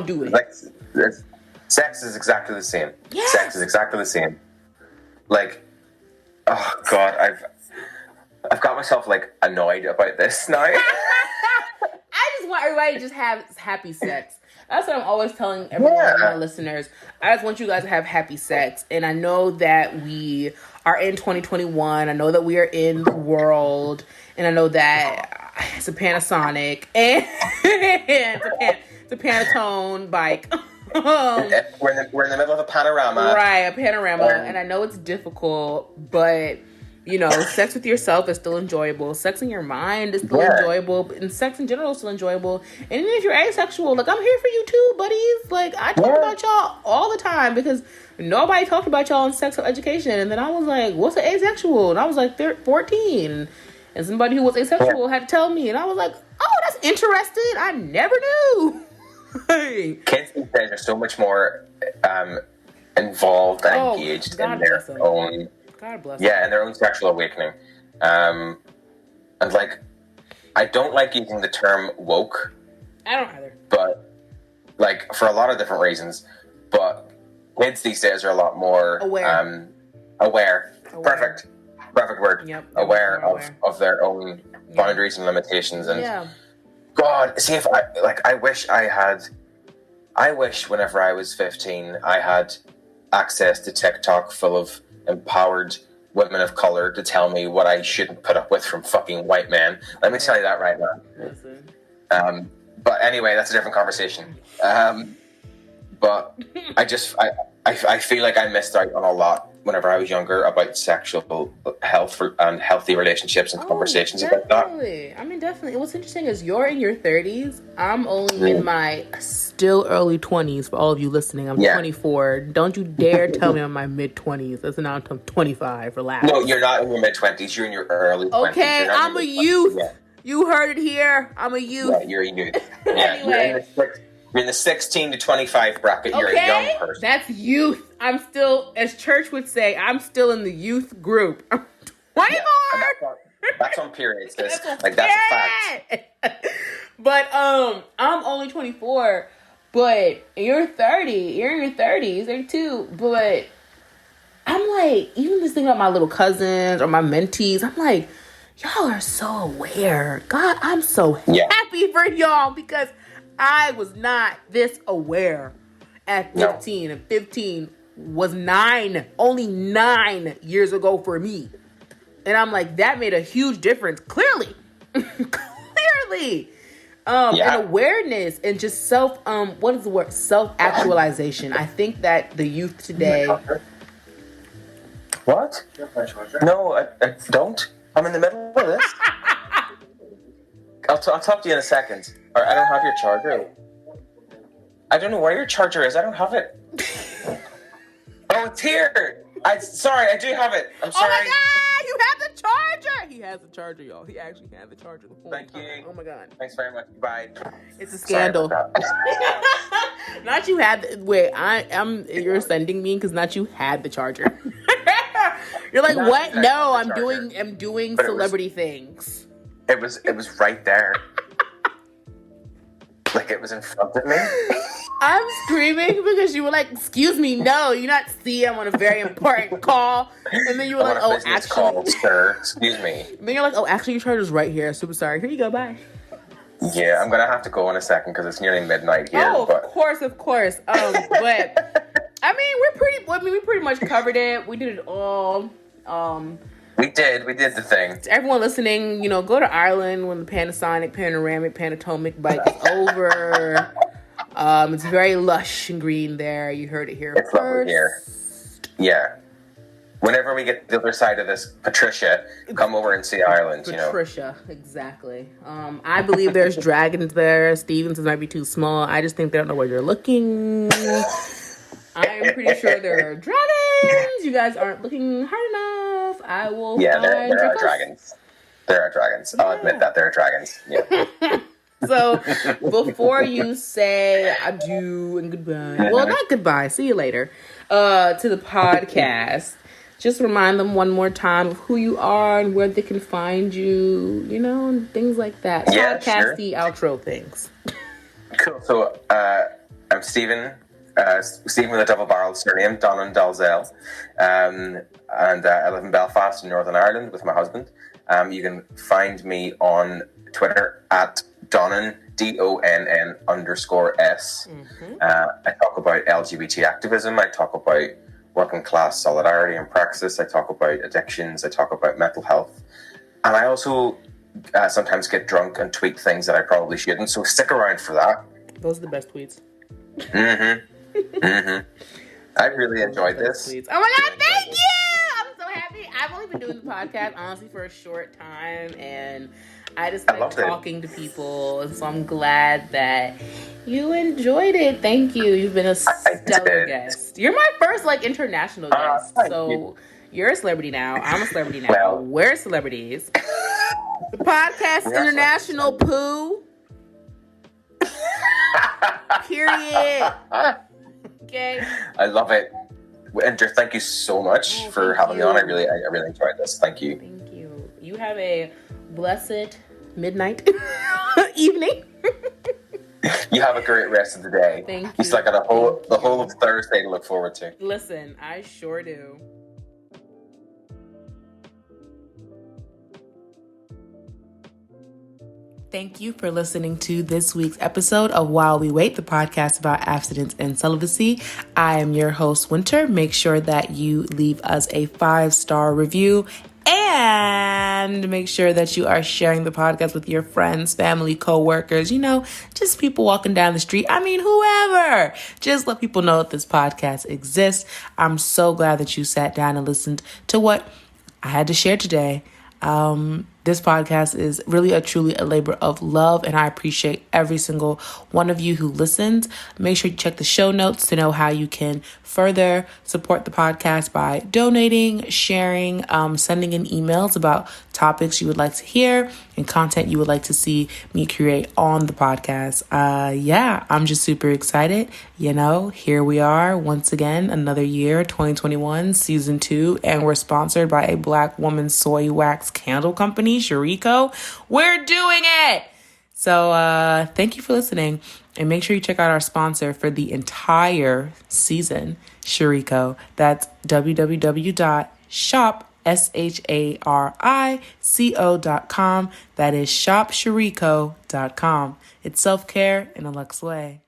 do it. Like, sex is exactly the same. Yes. Sex is exactly the same. Like, oh God, I've got myself like annoyed about this now. I just want everybody to just have happy sex. That's what I'm always telling everyone of my listeners. I just want you guys to have happy sex. And I know that we are in 2021. I know that we are in the world. And I know that it's a Panasonic. And it's a Pantone bike. We're in the middle of a panorama. Right, a panorama. And I know it's difficult, but... You know, sex with yourself is still enjoyable. Sex in your mind is still enjoyable. And sex in general is still enjoyable. And even if you're asexual, like, I'm here for you too, buddies. Like, I talk about y'all all the time because nobody talked about y'all in sexual education. And then I was like, what's an asexual? And I was like 14. And somebody who was asexual had to tell me. And I was like, oh, that's interesting. I never knew. Kids these days are so much more involved and engaged in their own... God bless them. And their own sexual awakening. And like, I don't like using the term woke. I don't either. But, like, for a lot of different reasons. But kids these days are a lot more aware. Perfect word. Yep. Aware of their own boundaries and limitations. And God, see, if I wish whenever I was 15, I had access to TikTok full of empowered women of color to tell me what I shouldn't put up with from fucking white men. Let me tell you that right now. But anyway, that's a different conversation. But I feel like I missed out on a lot whenever I was younger about sexual health and healthy relationships and conversations about that. I mean, definitely. What's interesting is you're in your 30s. I'm only in my still early 20s. For all of you listening, I'm 24. Don't you dare tell me I'm in my mid 20s. That's now I'm 25. Relax. No, you're not in your mid 20s. You're in your early 20s. Okay, I'm a youth. Yeah. You heard it here. I'm a youth. Yeah, you're a youth. Yeah, anyway. You're in the 16 to 25 bracket. You're a young person. That's youth. I'm still, as church would say, I'm still in the youth group. I'm 24. Yeah, that's on periods. That's a fact. But I'm only 24. But you're 30. You're in your 30s. They're too. But I'm like, even just thinking about my little cousins or my mentees, I'm like, y'all are so aware. God, I'm so happy for y'all because I was not this aware at 15. No. And 15 was only 9 years ago for me. And I'm like, that made a huge difference. Clearly. Clearly. And awareness and just what is the word? Self-actualization. I think that the youth today. What? No, I don't. I'm in the middle of this. I'll talk to you in a second. Or I don't have your charger. I don't know where your charger is. I don't have it. Oh, it's here. Sorry, I do have it. I'm sorry. Oh my God, you have the charger. He has the charger, y'all. He actually had the charger the whole time. Thank you. Oh my God. Than's very much. Bye. It's a scandal. Not you had. You're sending me because not you had the charger. You're like, what? No, I'm doing celebrity things. It was right there. Like it was in front of me. I'm screaming because you were like, excuse me, no, you not see I'm on a very important call. And then you were like, oh, actually. Call, sir. Excuse me. And then you're like, oh, actually your charger's right here. Super sorry. Here you go, bye. Yeah, I'm going to have to go in a second because it's nearly midnight here. Oh, of course. But, I mean, we pretty much covered it. We did it all. We did the thing. To everyone listening, go to Ireland when the Panasonic, Panoramic, Panatomic bike is over. It's very lush and green there. You heard it here first. It's lovely here. Yeah. Whenever we get to the other side of this, Patricia, come over and see Ireland. Patricia, exactly. I believe there's dragons there. Stevenson's might be too small. I just think they don't know where you're looking. I'm pretty sure there are dragons. You guys aren't looking hard enough. I will. Yeah, there are dragons. There are dragons. Yeah. I'll admit that there are dragons. Yeah. So before you say adieu and goodbye, well, not goodbye, see you later, to the podcast, just remind them one more time of who you are and where they can find you, and things like that. Yeah, podcasty outro things. Cool. So I'm Stephen. Stephen with a double-barreled surname, Donnan Dalzell, and I live in Belfast in Northern Ireland with my husband. You can find me on Twitter at Donnan, DONN_S. Mm-hmm. I talk about LGBT activism. I talk about working class solidarity and praxis. I talk about addictions. I talk about mental health. And I also sometimes get drunk and tweet things that I probably shouldn't. So stick around for that. Those are the best tweets. Mm-hmm. Mm-hmm. I really enjoyed this. Tweets. Oh my God, thank you! I'm so happy. I've only been doing the podcast, honestly, for a short time. And I just like talking to people, and so I'm glad that you enjoyed it. Thank you. You've been a stellar guest. You're my first international guest, so you're a celebrity now. I'm a celebrity now. Well, we're celebrities. The podcast international poo. Period. Okay. I love it. And thank you so much for having me on. I really enjoyed this. Thank you. Thank you. You have a blessed midnight evening. You have a great rest of the day. Thank you. You still got the whole of Thursday to look forward to. Listen, I sure do. Thank you for listening to this week's episode of While We Wait, the podcast about abstinence and celibacy. I am your host, Winter. Make sure that you leave us a 5-star review and and make sure that you are sharing the podcast with your friends, family, co-workers, just people walking down the street. I mean, whoever. Just let people know that this podcast exists. I'm so glad that you sat down and listened to what I had to share today. This podcast is really truly a labor of love, and I appreciate every single one of you who listens. Make sure you check the show notes to know how you can further support the podcast by donating, sharing, sending in emails about topics you would like to hear and content you would like to see me create on the podcast. I'm just super excited. Here we are once again, another year, 2021, season 2, and we're sponsored by a Black woman soy wax candle company, Sharico. We're doing it! So thank you for listening, and make sure you check out our sponsor for the entire season, Sharico. That's www.shopsharico.com. That is shopsharico.com. It's self-care in a luxe way.